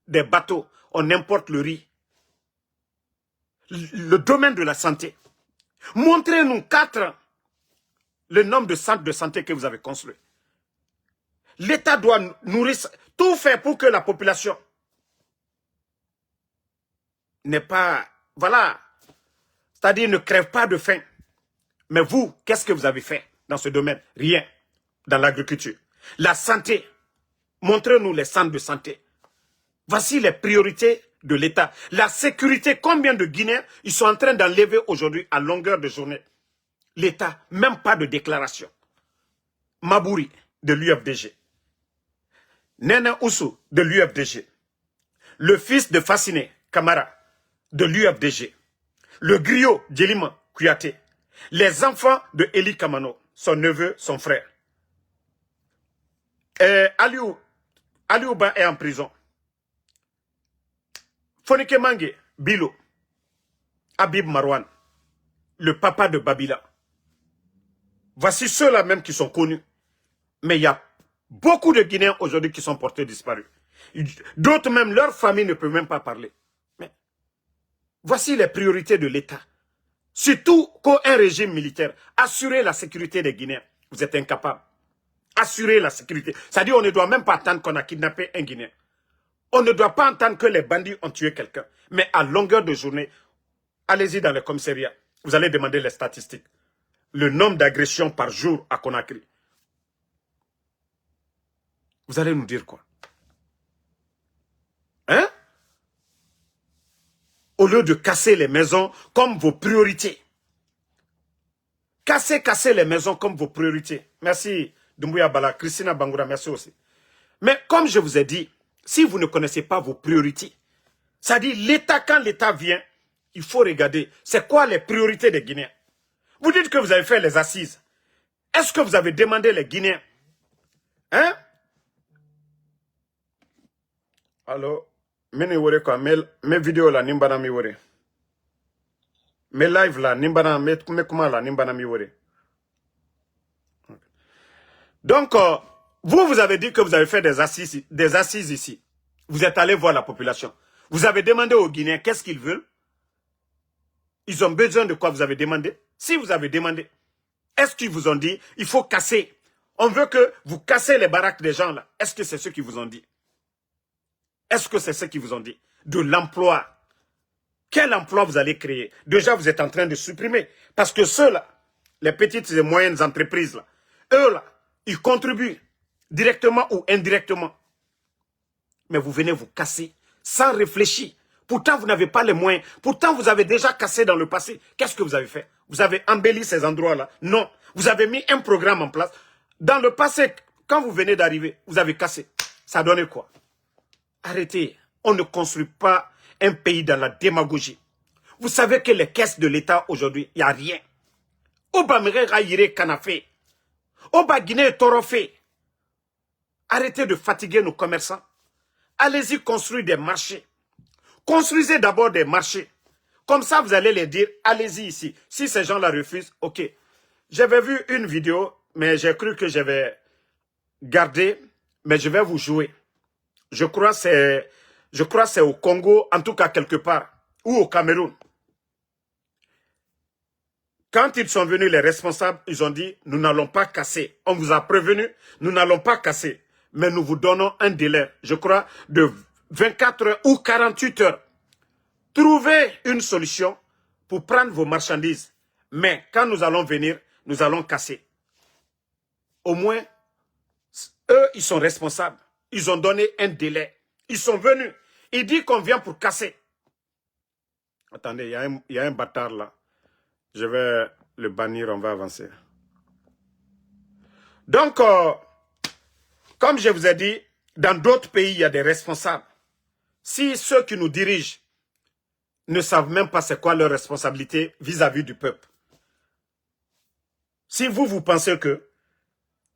des bateaux, on importe le riz. Le domaine de la santé. Montrez-nous 4 ans le nombre de centres de santé que vous avez construits. L'État doit nourrir tout fait pour que la population n'est pas, voilà, c'est-à-dire ne crève pas de faim. Mais vous, qu'est-ce que vous avez fait dans ce domaine? Rien. Dans l'agriculture. La santé. Montrez-nous les centres de santé. Voici les priorités de l'État. La sécurité, combien de Guinéens ils sont en train d'enlever aujourd'hui à longueur de journée? L'État, même pas de déclaration. Mabouri, de l'UFDG. Nene Oussou, de l'UFDG. Le fils de Fasciné, Camara, de l'UFDG. Le griot, Djelima Kouyaté. Les enfants de Eli Kamano, son neveu, son frère. Aliouba est en prison. Fonike Mange, Bilo, Habib Marwan, le papa de Babila. Voici ceux-là même qui sont connus. Mais il y a beaucoup de Guinéens aujourd'hui qui sont portés disparus. D'autres même, leur famille ne peut même pas parler. Mais voici les priorités de l'État. Surtout qu'un régime militaire, assurer la sécurité des Guinéens. Vous êtes incapables. Assurer la sécurité. C'est-à-dire qu'on ne doit même pas attendre qu'on a kidnappé un Guinéen. On ne doit pas entendre que les bandits ont tué quelqu'un. Mais à longueur de journée, allez-y dans les commissariats. Vous allez demander les statistiques. Le nombre d'agressions par jour à Conakry. Vous allez nous dire quoi? Hein? Au lieu de casser les maisons comme vos priorités. Casser les maisons comme vos priorités. Merci, Doumbouya Bala, Christina Bangoura, merci aussi. Mais comme je vous ai dit, si vous ne connaissez pas vos priorités, c'est-à-dire l'État, quand l'État vient, il faut regarder, c'est quoi les priorités des Guinéens? Vous dites que vous avez fait les assises. Est-ce que vous avez demandé les Guinéens? Hein? Alors, mes vidéos là, nimbana mi wore. Mes lives là, nimbana, mes comment là, nimbana mi wore. Donc, vous avez dit que vous avez fait des assises ici. Vous êtes allé voir la population. Vous avez demandé aux Guinéens qu'est-ce qu'ils veulent. Ils ont besoin de quoi vous avez demandé? Si vous avez demandé, est-ce qu'ils vous ont dit, il faut casser? On veut que vous cassez les baraques des gens là. Est-ce que c'est ce qu'ils vous ont dit? Est-ce que c'est ce qu'ils vous ont dit? De l'emploi. Quel emploi vous allez créer? Déjà, vous êtes en train de supprimer. Parce que ceux-là, les petites et moyennes entreprises là, eux là, ils contribuent directement ou indirectement. Mais vous venez vous casser sans réfléchir. Pourtant, vous n'avez pas les moyens. Pourtant, vous avez déjà cassé dans le passé. Qu'est-ce que vous avez fait? Vous avez embelli ces endroits-là? Non. Vous avez mis un programme en place. Dans le passé, quand vous venez d'arriver, vous avez cassé. Ça donnait quoi? Arrêtez. On ne construit pas un pays dans la démagogie. Vous savez que les caisses de l'État aujourd'hui, il n'y a rien. Oba Mere Raïre Kanafé. Oba Guinée Torofé. Arrêtez de fatiguer nos commerçants. Allez-y construire des marchés. Construisez d'abord des marchés. Comme ça, vous allez les dire, allez-y ici. Si ces gens-là refusent, ok. J'avais vu une vidéo, mais j'ai cru que j'avais gardé, mais je vais vous jouer. Je crois que c'est au Congo, en tout cas quelque part, ou au Cameroun. Quand ils sont venus, les responsables, ils ont dit, nous n'allons pas casser. On vous a prévenu, nous n'allons pas casser. Mais nous vous donnons un délai, je crois, de 24 heures ou 48 heures. Trouvez une solution pour prendre vos marchandises. Mais quand nous allons venir, nous allons casser. Au moins, eux, ils sont responsables. Ils ont donné un délai. Ils sont venus. Ils disent qu'on vient pour casser. Attendez, il y a un bâtard là. Je vais le bannir, on va avancer. Donc, comme je vous ai dit, dans d'autres pays, il y a des responsables. Si ceux qui nous dirigent ne savent même pas c'est quoi leur responsabilité vis-à-vis du peuple. Si vous pensez que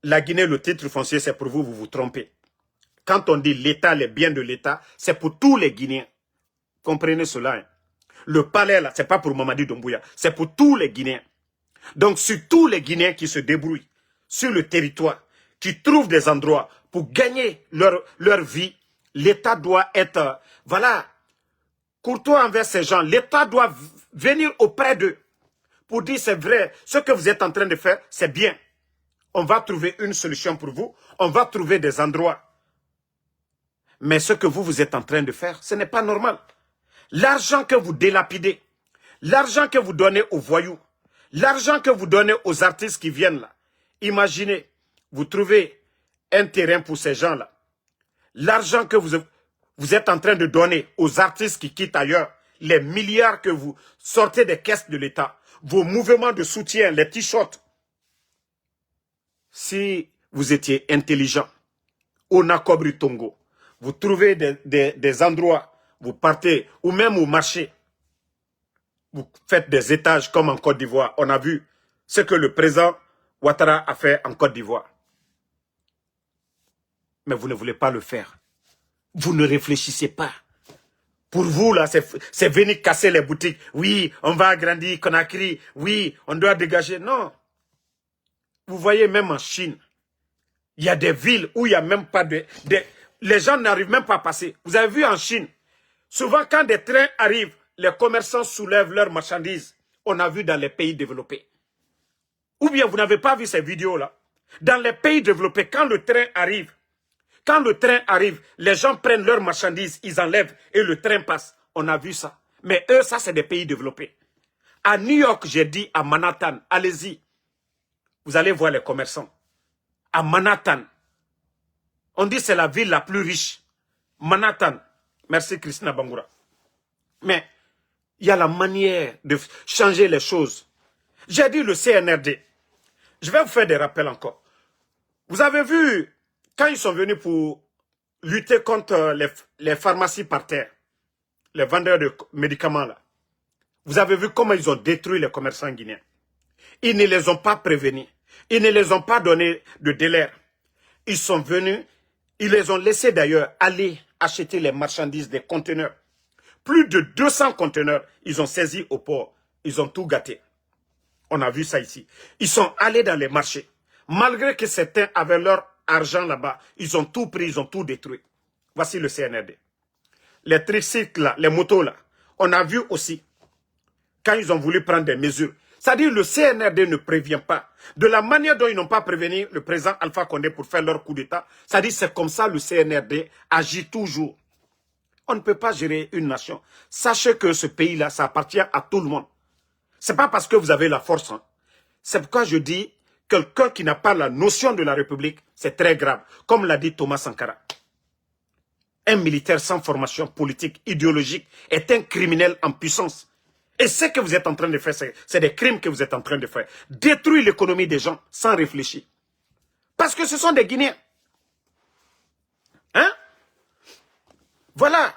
la Guinée, le titre foncier, c'est pour vous, vous vous trompez. Quand on dit l'État, les biens de l'État, c'est pour tous les Guinéens. Comprenez cela. Hein? Le palais, là, c'est pas pour Mamadi Doumbouya, c'est pour tous les Guinéens. Donc, sur tous les Guinéens qui se débrouillent sur le territoire, qui trouvent des endroits pour gagner leur vie, l'État doit être, voilà, courtois envers ces gens. L'État doit venir auprès d'eux pour dire c'est vrai, ce que vous êtes en train de faire, c'est bien. On va trouver une solution pour vous, on va trouver des endroits Mais ce que vous êtes en train de faire, ce n'est pas normal. L'argent que vous délapidez, l'argent que vous donnez aux voyous, l'argent que vous donnez aux artistes qui viennent là, imaginez, vous trouvez un terrain pour ces gens-là. L'argent que vous êtes en train de donner aux artistes qui quittent ailleurs, les milliards que vous sortez des caisses de l'État, vos mouvements de soutien, les t-shirts. Si vous étiez intelligent, au Nakobri Tongo, vous trouvez des endroits, vous partez, ou même au marché, vous faites des étages comme en Côte d'Ivoire. On a vu ce que le président Ouattara a fait en Côte d'Ivoire. Mais vous ne voulez pas le faire. Vous ne réfléchissez pas. Pour vous, là, c'est venir casser les boutiques. Oui, on va agrandir Conakry. Oui, on doit dégager. Non. Vous voyez, même en Chine, il y a des villes où il n'y a même pas les gens n'arrivent même pas à passer. Vous avez vu en Chine, souvent quand des trains arrivent, les commerçants soulèvent leurs marchandises. On a vu dans les pays développés. Ou bien vous n'avez pas vu ces vidéos-là. Dans les pays développés, quand le train arrive, les gens prennent leurs marchandises, ils enlèvent et le train passe. On a vu ça. Mais eux, ça, c'est des pays développés. À New York, j'ai dit à Manhattan, allez-y. Vous allez voir les commerçants. À Manhattan. On dit que c'est la ville la plus riche. Manhattan. Merci Christina Bangoura. Mais il y a la manière de changer les choses. J'ai dit le CNRD. Je vais vous faire des rappels encore. Vous avez vu, quand ils sont venus pour lutter contre les pharmacies par terre, les vendeurs de médicaments là, vous avez vu comment ils ont détruit les commerçants guinéens. Ils ne les ont pas prévenus. Ils ne les ont pas donné de délai. Ils sont venus, ils les ont laissés d'ailleurs aller acheter les marchandises des conteneurs. Plus de 200 conteneurs, ils ont saisi au port. Ils ont tout gâté. On a vu ça ici. Ils sont allés dans les marchés. Malgré que certains avaient leur argent là-bas, ils ont tout pris, ils ont tout détruit. Voici le CNRD. Les tricycles là, les motos là, on a vu aussi, quand ils ont voulu prendre des mesures. C'est-à-dire le CNRD ne prévient pas. De la manière dont ils n'ont pas prévenu le président Alpha Condé pour faire leur coup d'État, c'est-à-dire c'est comme ça le CNRD agit toujours. On ne peut pas gérer une nation. Sachez que ce pays-là, ça appartient à tout le monde. C'est pas parce que vous avez la force. Hein. C'est pourquoi je dis, quelqu'un qui n'a pas la notion de la République, c'est très grave. Comme l'a dit Thomas Sankara. Un militaire sans formation politique, idéologique, est un criminel en puissance. Et ce que vous êtes en train de faire, c'est des crimes que vous êtes en train de faire. Détruire l'économie des gens sans réfléchir. Parce que ce sont des Guinéens. Hein? Voilà.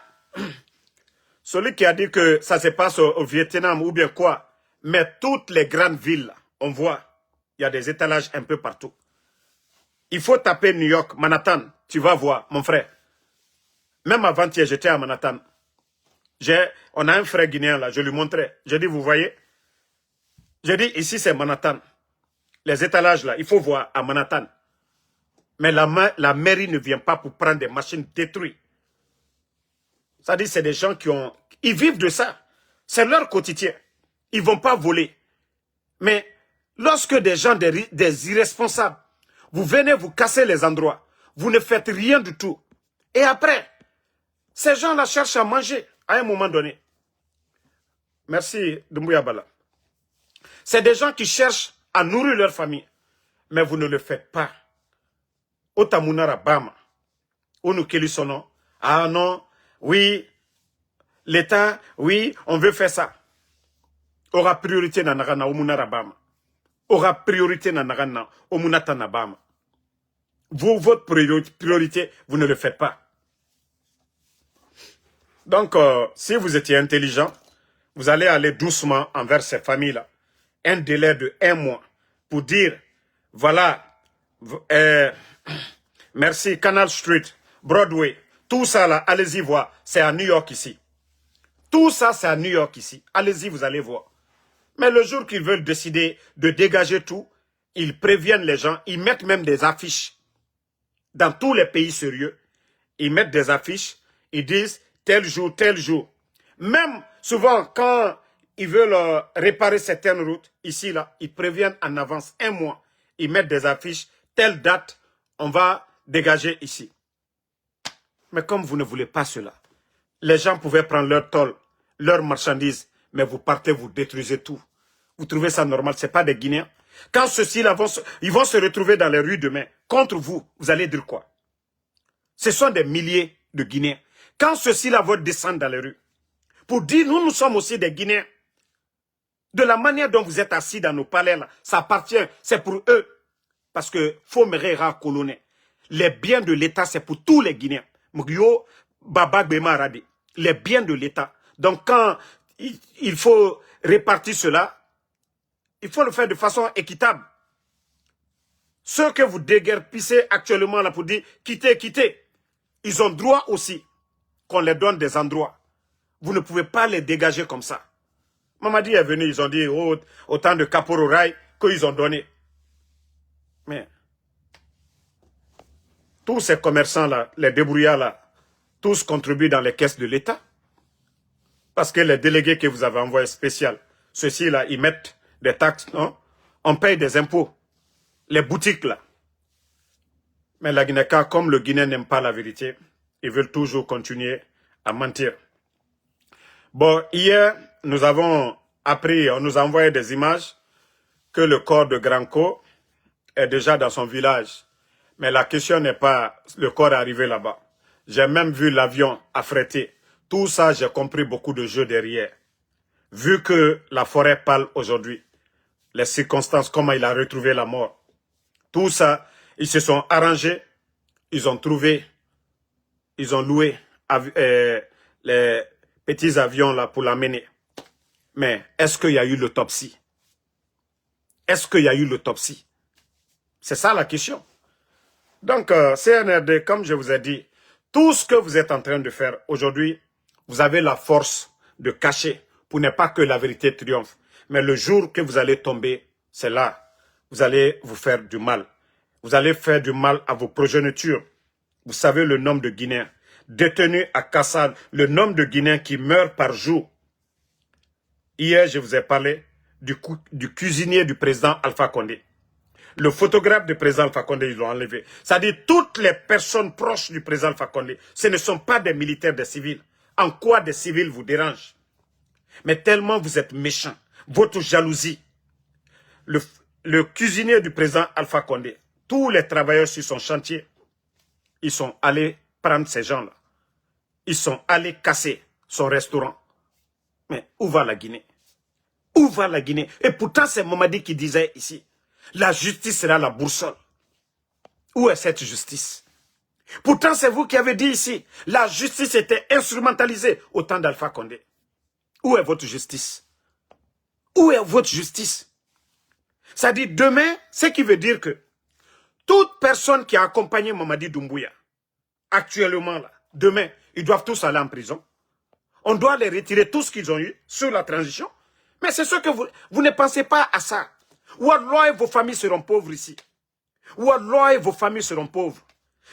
Celui qui a dit que ça se passe au Vietnam ou bien quoi. Mais toutes les grandes villes, on voit, il y a des étalages un peu partout. Il faut taper New York, Manhattan, tu vas voir, mon frère. Même avant-hier, j'étais à Manhattan. On a un frère guinéen là, je lui montrais. Je dis, vous voyez? Je dis, ici c'est Manhattan. Les étalages là, il faut voir à Manhattan. Mais la mairie ne vient pas pour prendre des machines détruites. Ça dit, c'est des gens ils vivent de ça. C'est leur quotidien. Ils ne vont pas voler. Mais lorsque des gens, des irresponsables, vous venez vous casser les endroits, vous ne faites rien du tout. Et après, ces gens-là cherchent à manger à un moment donné. Merci, Doumbouya Bala. C'est des gens qui cherchent à nourrir leur famille. Mais vous ne le faites pas. Otamunara Bama. Onukeli Sono. Ah non, oui, l'État, oui, on veut faire ça. Aura priorité na Nagana Omunara Bama. Aura priorité na Nagana Omunatana Bama. Vous, votre priorité, vous ne le faites pas. Donc, si vous étiez intelligent, vous allez aller doucement envers ces familles-là. Un délai de 1 mois pour dire, voilà, merci, Canal Street, Broadway, tout ça là, allez-y voir, c'est à New York ici. Tout ça, c'est à New York ici. Allez-y, vous allez voir. Mais le jour qu'ils veulent décider de dégager tout, ils préviennent les gens, ils mettent même des affiches. Dans tous les pays sérieux, ils mettent des affiches, ils disent tel jour. Même souvent, quand ils veulent réparer certaines routes, ici, là, ils préviennent en avance 1 mois. Ils mettent des affiches, telle date, on va dégager ici. Mais comme vous ne voulez pas cela, les gens pouvaient prendre leur tôle, leurs marchandises, mais vous partez, vous détruisez tout. Vous trouvez ça normal, ce n'est pas des Guinéens. Quand ceux-ci ils vont se retrouver dans les rues demain, contre vous, vous allez dire quoi? Ce sont des milliers de Guinéens. Quand ceux-ci-là vont descendre dans les rues, pour dire, nous sommes aussi des Guinéens. De la manière dont vous êtes assis dans nos palais, là, ça appartient, c'est pour eux. Parce que, Fomerera Colonel, les biens de l'État, c'est pour tous les Guinéens. Mugyo, Baba Bema Radi, les biens de l'État. Donc, quand il faut répartir cela, il faut le faire de façon équitable. Ceux que vous déguerpissez actuellement là pour dire quittez, quittez, ils ont droit aussi qu'on les donne des endroits. Vous ne pouvez pas les dégager comme ça. Mamadi est venu, ils ont dit oh, autant de Kapororaï qu'ils ont donné. Mais tous ces commerçants-là, les débrouillards-là, tous contribuent dans les caisses de l'État. Parce que les délégués que vous avez envoyés spécial, ceux-ci-là, ils mettent des taxes, non? On paye des impôts. Les boutiques, là. Mais la Guinée-Ka, comme le Guinéen n'aime pas la vérité, ils veulent toujours continuer à mentir. Bon, hier, nous avons appris, on nous a envoyé des images que le corps de Granco est déjà dans son village. Mais la question n'est pas le corps arrivé là-bas. J'ai même vu l'avion affrété. Tout ça, j'ai compris beaucoup de jeux derrière. Vu que la forêt parle aujourd'hui, les circonstances, comment il a retrouvé la mort, tout ça, ils se sont arrangés, ils ont trouvé, ils ont loué les petits avions là pour l'amener. Mais est-ce qu'il y a eu l'autopsie? Est-ce qu'il y a eu l'autopsie? C'est ça la question. Donc, CNRD, comme je vous ai dit, tout ce que vous êtes en train de faire aujourd'hui, vous avez la force de cacher pour ne pas que la vérité triomphe. Mais le jour que vous allez tomber, c'est là. Vous allez vous faire du mal. Vous allez faire du mal à vos progénitures. Vous savez le nombre de Guinéens détenus à Kassal, le nombre de Guinéens qui meurent par jour. Hier, je vous ai parlé du cuisinier du président Alpha Condé. Le photographe du président Alpha Condé, ils l'ont enlevé. C'est-à-dire toutes les personnes proches du président Alpha Condé, ce ne sont pas des militaires, des civils. En quoi des civils vous dérangent? Mais tellement vous êtes méchants, votre jalousie. Le cuisinier du président Alpha Condé, tous les travailleurs sur son chantier, ils sont allés prendre ces gens-là. Ils sont allés casser son restaurant. Mais où va la Guinée? Où va la Guinée? Et pourtant, c'est Mamadi qui disait ici, la justice sera la boussole. Où est cette justice? Pourtant, c'est vous qui avez dit ici, la justice était instrumentalisée au temps d'Alpha Condé. Où est votre justice? Où est votre justice? Ça dit demain, ce qui veut dire que toute personne qui a accompagné Mamadi Doumbouya, actuellement là, demain, ils doivent tous aller en prison. On doit les retirer tout ce qu'ils ont eu sur la transition. Mais c'est ce que vous ne pensez pas à ça. Wallah, vos familles seront pauvres ici. Wallah, vos familles seront pauvres.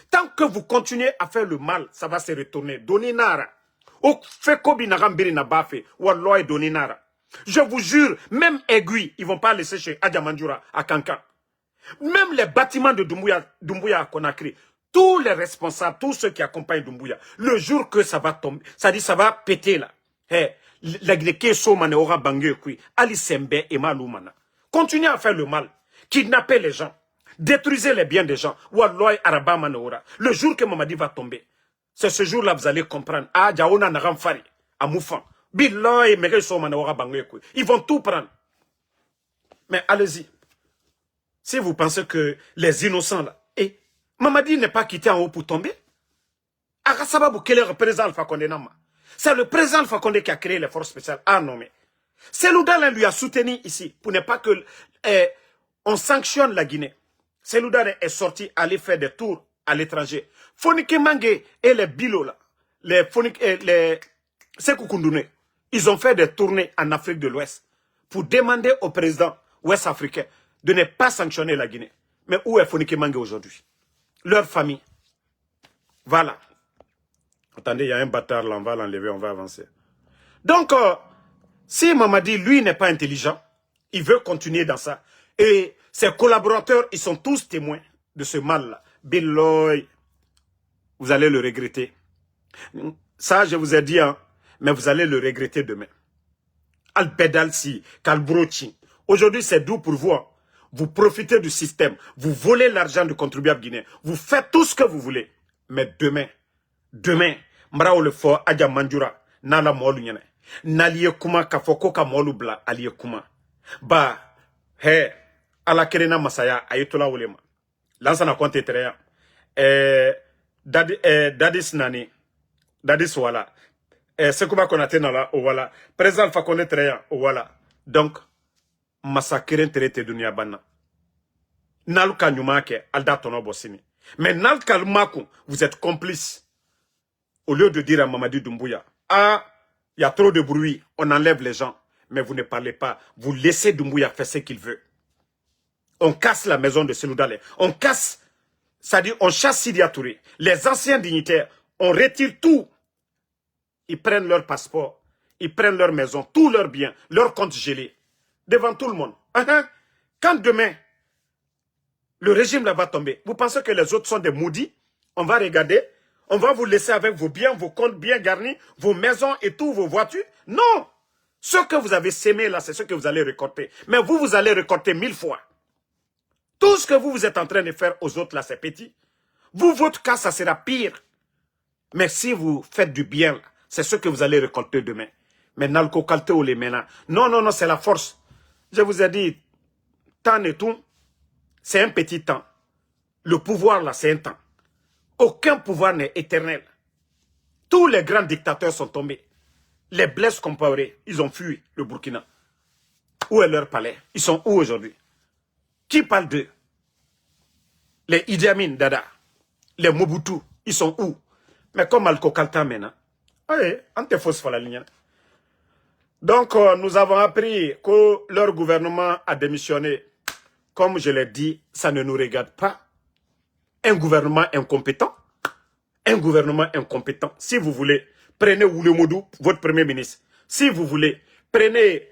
Tant que vous continuez à faire le mal, ça va se retourner. Doni nara. Wallah, doni nara. Je vous jure, même aiguille, ils ne vont pas laisser chez Adjamandjoura à Kankan. Même les bâtiments de Doumbouya à Conakry, tous les responsables, tous ceux qui accompagnent Doumbouya, le jour que ça va tomber, ça dit ça va péter là. La Guinée Somane aura bangé kui, Ali Sembe et Maloumana. Continuez à faire le mal, kidnapper les gens, détruisez les biens des gens. Wallah Araba Manaora. Le jour que Mamadi va tomber, c'est ce jour-là vous allez comprendre. Ah, Jaona Naramfari, à Moufan. Billahi Mege Somane aura bangé kui. Ils vont tout prendre. Mais allez-y. Si vous pensez que les innocents là, Mamadi n'est pas quitté en haut pour tomber. C'est le président Alpha Condé qui a créé les forces spéciales. Ah non mais. Seloudal lui a soutenu ici pour ne pas que on sanctionne la Guinée. Seloudal est sorti aller faire des tours à l'étranger. Fonike Mange et les Bilo là, les Sekoukoundouné, ils ont fait des tournées en Afrique de l'Ouest pour demander au président ouest-africain de ne pas sanctionner la Guinée. Mais où est Fonike Mange aujourd'hui? Leur famille. Voilà. Attendez, il y a un bâtard là, on va l'enlever, on va avancer. Donc, si Mamadi, lui, n'est pas intelligent, il veut continuer dans ça. Et ses collaborateurs, ils sont tous témoins de ce mal-là. Billoy, vous allez le regretter. Ça, je vous ai dit, hein, mais vous allez le regretter demain. Al-Bedalsi, Kalbrochi. Aujourd'hui, c'est doux pour vous. Hein. Vous profitez du système. Vous volez l'argent du contribuable guinéen. Vous faites tout ce que vous voulez. Mais demain, Mrao le fort, Adja Mandjura, Nala Molu Nyane. Naliye kuma kafoko ka molu bla aliye kuma. Ba, he, ala kerena masaya, ayetola ulema. Lansa na konte tereya. Dadis nani. Dadis wala. Sekouba Konate nala, wala. Président Alpha Condé tereya, wala. Donc, massacrer traité dunia banna. Naluka nyumake, alda tono bossini. Mais Nalka Makou, vous êtes complice. Au lieu de dire à Mamadi Doumbouya, ah, il y a trop de bruit, on enlève les gens. Mais vous ne parlez pas. Vous laissez Doumbouya faire ce qu'il veut. On casse la maison de Seloudale. On casse, c'est-à-dire on chasse Sidia Touré. Les anciens dignitaires, on retire tout. Ils prennent leur passeport, ils prennent leur maison, tous leurs biens, leurs comptes gelés. Devant tout le monde. Quand demain, le régime là va tomber, vous pensez que les autres sont des maudits? On va regarder, on va vous laisser avec vos biens, vos comptes bien garnis, vos maisons et tout, vos voitures. Non! Ce que vous avez sémé là, c'est ce que vous allez récolter. Mais vous, vous allez récolter 1000 fois. Tout ce que vous êtes en train de faire aux autres là, c'est petit. Vous, votre cas, ça sera pire. Mais si vous faites du bien, c'est ce que vous allez récolter demain. Mais Nalko Kalte ou les mena. Non, non, non, c'est la force. Je vous ai dit, temps et tout, c'est un petit temps. Le pouvoir là, c'est un temps. Aucun pouvoir n'est éternel. Tous les grands dictateurs sont tombés. Les Blaise Compaoré, ils ont fui le Burkina. Où est leur palais? Ils sont où aujourd'hui? Qui parle d'eux? Les Idi Amin Dada, les Mobutu, ils sont où? Mais comme Alko Kalta maintenant, oui, on te fausse la ligne. Donc, nous avons appris que leur gouvernement a démissionné. Comme je l'ai dit, ça ne nous regarde pas. Un gouvernement incompétent. Un gouvernement incompétent. Si vous voulez, prenez Oulemodou, votre premier ministre. Si vous voulez, prenez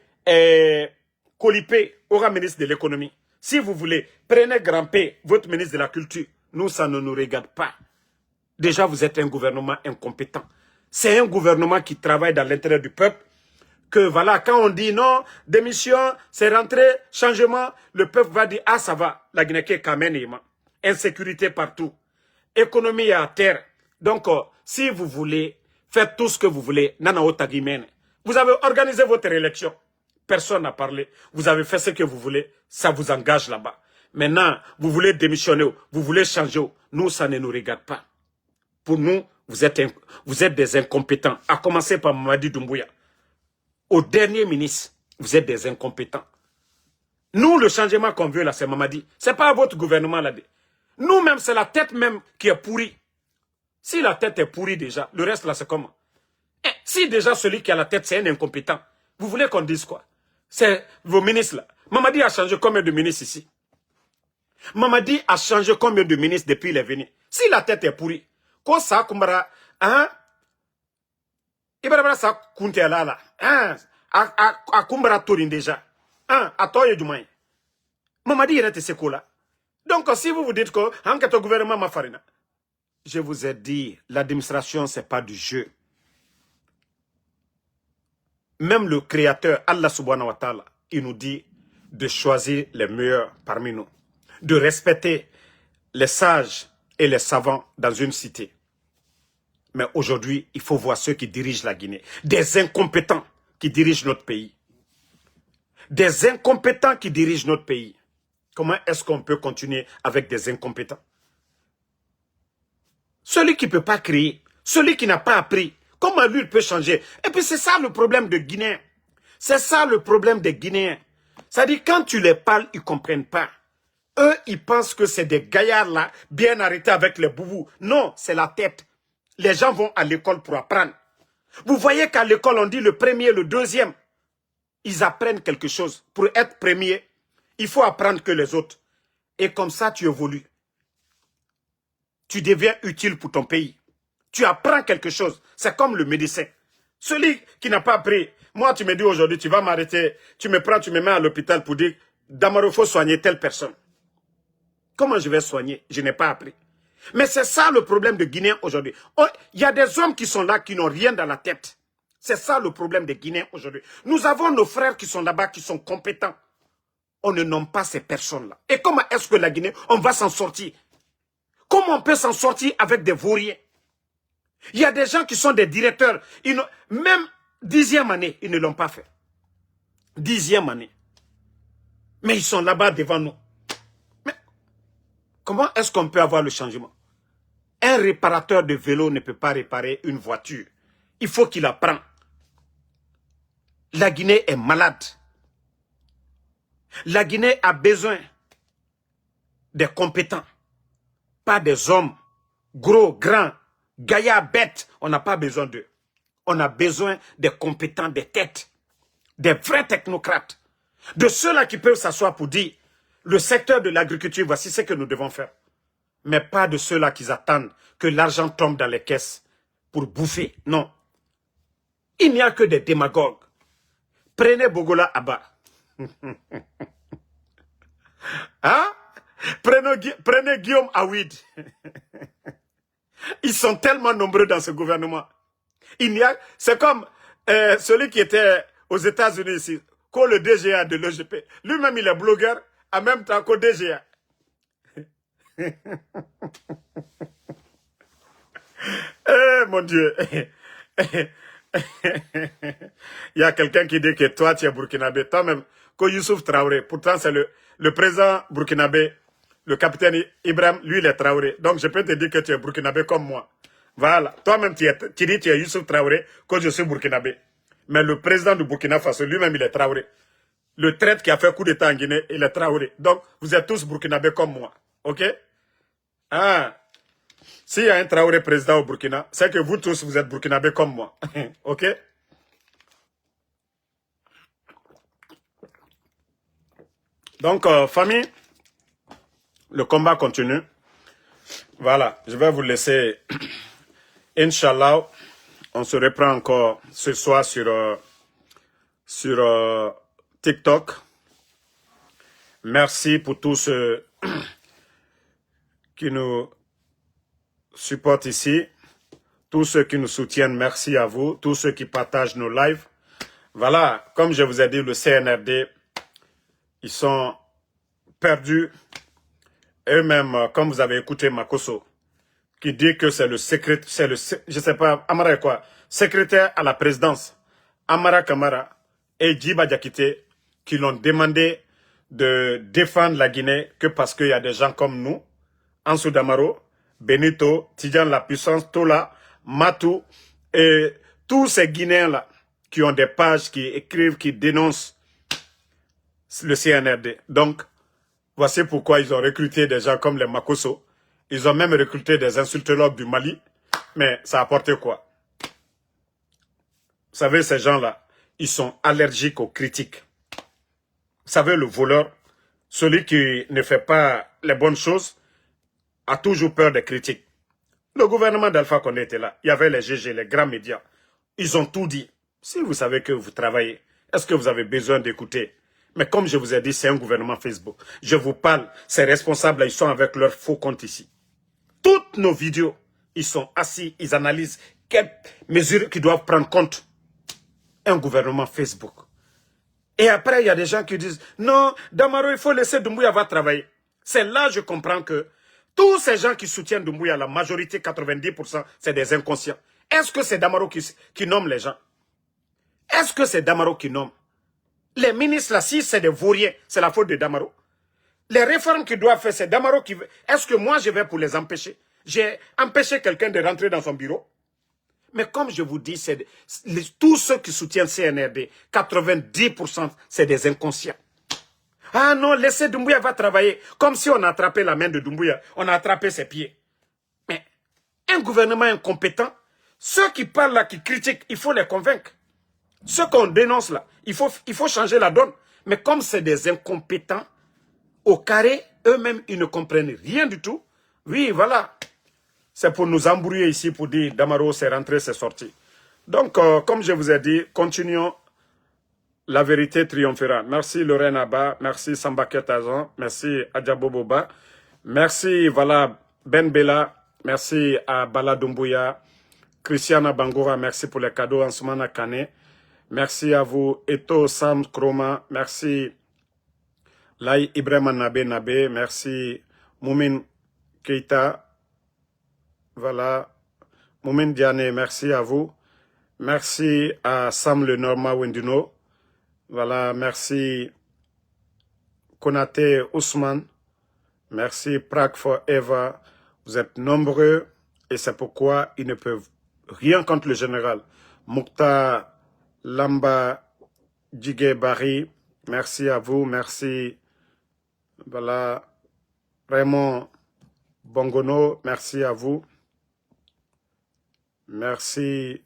Kolipé, aura ministre de l'économie. Si vous voulez, prenez Grand-P, votre ministre de la culture. Nous, ça ne nous regarde pas. Déjà, vous êtes un gouvernement incompétent. C'est un gouvernement qui travaille dans l'intérêt du peuple. Que voilà, quand on dit non, démission, c'est rentré, changement, le peuple va dire, ah ça va, la Guinée-Ké Kamenima. Insécurité partout. Économie à terre. Donc, si vous voulez, faites tout ce que vous voulez. Nana Otagimene. Vous avez organisé votre élection. Personne n'a parlé. Vous avez fait ce que vous voulez. Ça vous engage là-bas. Maintenant, vous voulez démissionner. Vous voulez changer. Nous, ça ne nous regarde pas. Pour nous, vous êtes des incompétents. À commencer par Mamadi Doumbouya. Au dernier ministre, vous êtes des incompétents. Nous, le changement qu'on veut là, c'est Mamadi. C'est pas votre gouvernement là. Nous-mêmes, c'est la tête même qui est pourrie. Si la tête est pourrie déjà, le reste là, c'est comment? Si déjà celui qui a la tête, c'est un incompétent, vous voulez qu'on dise quoi? C'est vos ministres là. Mamadi a changé combien de ministres ici? Mamadi a changé combien de ministres depuis qu'il est venu? Si la tête est pourrie, quoi ça, Kumbara, hein? Ibarabara sa kunte là là, hein? A Kumbara Torin déjà, hein? A Toye du Maï. Mamadi il était ce là. Donc, si vous vous dites que le gouvernement m'a farina, je vous ai dit, l'administration, ce n'est pas du jeu. Même le créateur, Allah subhanahu wa ta'ala, il nous dit de choisir les meilleurs parmi nous, de respecter les sages et les savants dans une cité. Mais aujourd'hui, il faut voir ceux qui dirigent la Guinée, des incompétents qui dirigent notre pays. Des incompétents qui dirigent notre pays. Comment est-ce qu'on peut continuer avec des incompétents? Celui qui ne peut pas créer, celui qui n'a pas appris, comment lui il peut changer? Et puis c'est ça le problème des Guinéens. C'est ça le problème des Guinéens. C'est-à-dire quand tu les parles, ils ne comprennent pas. Eux, ils pensent que c'est des gaillards là, bien arrêtés avec les boubous. Non, c'est la tête. Les gens vont à l'école pour apprendre. Vous voyez qu'à l'école, on dit le premier, le deuxième. Ils apprennent quelque chose. Pour être premier, il faut apprendre que les autres. Et comme ça, tu évolues. Tu deviens utile pour ton pays. Tu apprends quelque chose. C'est comme le médecin. Celui qui n'a pas appris. Moi, tu me dis aujourd'hui, tu vas m'arrêter. Tu me prends, tu me mets à l'hôpital pour dire, Damaro, il faut soigner telle personne. Comment je vais soigner? Je n'ai pas appris. Mais c'est ça le problème de Guinée aujourd'hui. Oh, il y a des hommes qui sont là qui n'ont rien dans la tête. C'est ça le problème des Guinéens aujourd'hui. Nous avons nos frères qui sont là-bas, qui sont compétents. On ne nomme pas ces personnes-là. Et comment est-ce que la Guinée, on va s'en sortir? Comment on peut s'en sortir avec des vauriens? Il y a des gens qui sont des directeurs. Même 10e année, ils ne l'ont pas fait. 10e année. Mais ils sont là-bas devant nous. Mais comment est-ce qu'on peut avoir le changement? Un réparateur de vélo ne peut pas réparer une voiture. Il faut qu'il apprenne. La Guinée est malade. La Guinée a besoin des compétents, pas des hommes gros, grands, gaillards, bêtes. On n'a pas besoin d'eux. On a besoin des compétents, des têtes, des vrais technocrates, de ceux-là qui peuvent s'asseoir pour dire le secteur de l'agriculture, voici ce que nous devons faire. Mais pas de ceux-là qui attendent que l'argent tombe dans les caisses pour bouffer. Non. Il n'y a que des démagogues. Prenez Bogola Abba. Hein? Prenez Guillaume Awid. Ils sont tellement nombreux dans ce gouvernement. C'est comme celui qui était aux États-Unis ici, le DGA de l'OGP. Lui-même, il est blogueur, en même temps qu'au DGA. Eh, mon Dieu. Il y a quelqu'un qui dit que toi, tu es burkinabé. Toi-même, que Youssouf Traoré. Pourtant, c'est le président burkinabé, le capitaine Ibrahim, lui, il est Traoré. Donc, je peux te dire que tu es burkinabé comme moi. Voilà. Toi-même, tu dis que tu es Youssouf Traoré, que je suis burkinabé. Mais le président du Burkina Faso, lui-même, il est Traoré. Le traître qui a fait coup d'État en Guinée, il est Traoré. Donc, vous êtes tous burkinabés comme moi. OK? Ah. S'il y a un Traoré président au Burkina, c'est que vous tous, vous êtes burkinabés comme moi. OK? Donc, famille, le combat continue. Voilà, je vais vous laisser. Inch'Allah, on se reprend encore ce soir sur TikTok. Merci pour tous ceux qui nous supportent ici. Tous ceux qui nous soutiennent, merci à vous. Tous ceux qui partagent nos lives. Voilà, comme je vous ai dit, le CNRD, ils sont perdus. Eux-mêmes, comme vous avez écouté Makosso, qui dit que c'est le secrétaire, je sais pas, Amara quoi, secrétaire à la présidence, Amara Kamara et Djiba Diakité, qui l'ont demandé de défendre la Guinée que parce qu'il y a des gens comme nous, Ansou Damaro, Benito, Tidjan La Puissance, Tola, Matou, et tous ces Guinéens-là qui ont des pages, qui écrivent, qui dénoncent le CNRD. Donc, voici pourquoi ils ont recruté des gens comme les Makosso. Ils ont même recruté des insultologues du Mali. Mais ça a apporté quoi? Vous savez, ces gens-là, ils sont allergiques aux critiques. Vous savez, le voleur, celui qui ne fait pas les bonnes choses, a toujours peur des critiques. Le gouvernement d'Alpha Condé était là. Il y avait les GG, les grands médias. Ils ont tout dit. Si vous savez que vous travaillez, est-ce que vous avez besoin d'écouter? Mais comme je vous ai dit, c'est un gouvernement Facebook. Je vous parle, ces responsables-là, ils sont avec leurs faux comptes ici. Toutes nos vidéos, ils sont assis, ils analysent quelles mesures qu'ils doivent prendre compte. Un gouvernement Facebook. Et après, il y a des gens qui disent, non, Damaro, il faut laisser Doumbouya va travailler. C'est là que je comprends que tous ces gens qui soutiennent Doumbouya, la majorité, 90%, c'est des inconscients. Est-ce que c'est Damaro qui nomme les gens? Est-ce que c'est Damaro qui nomme? Les ministres là, si c'est des vauriens, c'est la faute de Damaro. Les réformes qu'ils doivent faire, c'est Damaro qui veut. Est-ce que moi, je vais pour les empêcher? J'ai empêché quelqu'un de rentrer dans son bureau. Mais comme je vous dis, tous ceux qui soutiennent CNRD, 90%, c'est des inconscients. Ah non, laissez Doumbouya va travailler. Comme si on a attrapé la main de Doumbouya, on a attrapé ses pieds. Mais un gouvernement incompétent, ceux qui parlent là, qui critiquent, il faut les convaincre. Ceux qu'on dénonce là, il faut changer la donne. Mais comme c'est des incompétents, au carré, eux-mêmes, ils ne comprennent rien du tout. Oui, voilà. C'est pour nous embrouiller ici, pour dire Damaro, c'est rentré, c'est sorti. Donc, comme je vous ai dit, continuons. La vérité triomphera. Merci Lorraine Abba, merci Samba Ketazan, merci Adjabo Boba, merci, voilà, Ben Bella, merci à Bala Doumbouya. Christiana Bangoura, merci pour les cadeaux. Ansumana Kane, merci à vous. Eto Sam Kroma, merci. Lai Ibrahim Nabe, merci. Moumin Keita, voilà. Moumin Diane, merci à vous. Merci à Sam Le Norma Wendino. Voilà, merci Konate Ousmane. Merci Prague for Eva. Vous êtes nombreux et c'est pourquoi ils ne peuvent rien contre le général. Moukta Lamba Djigé Bari, merci à vous. Merci. Voilà. Raymond Bongono, merci à vous. Merci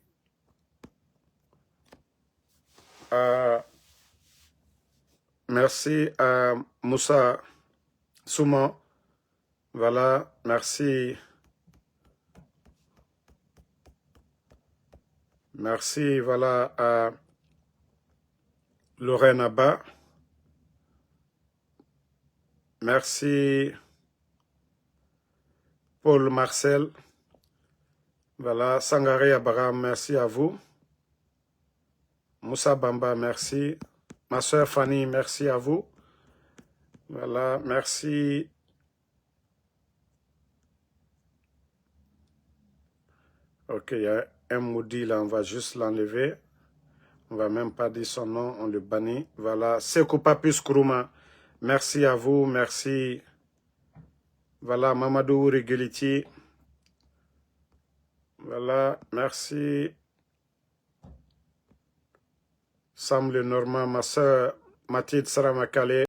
merci à Moussa Souman. Voilà, merci. Merci, voilà, à Lorraine Abba. Merci, Paul Marcel. Voilà, Sangaré Abraham, merci à vous. Moussa Bamba, merci. Ma soeur Fanny, merci à vous. Voilà, merci. Ok, il y a un maudit là, on va juste l'enlever. On va même pas dire son nom, on le bannit. Voilà, Sekou Papus Kourouma, merci à vous, merci. Voilà, Mamadou Rigiliti. Voilà, merci. Sam Le Normand, ma soeur Mathilde Saramakale.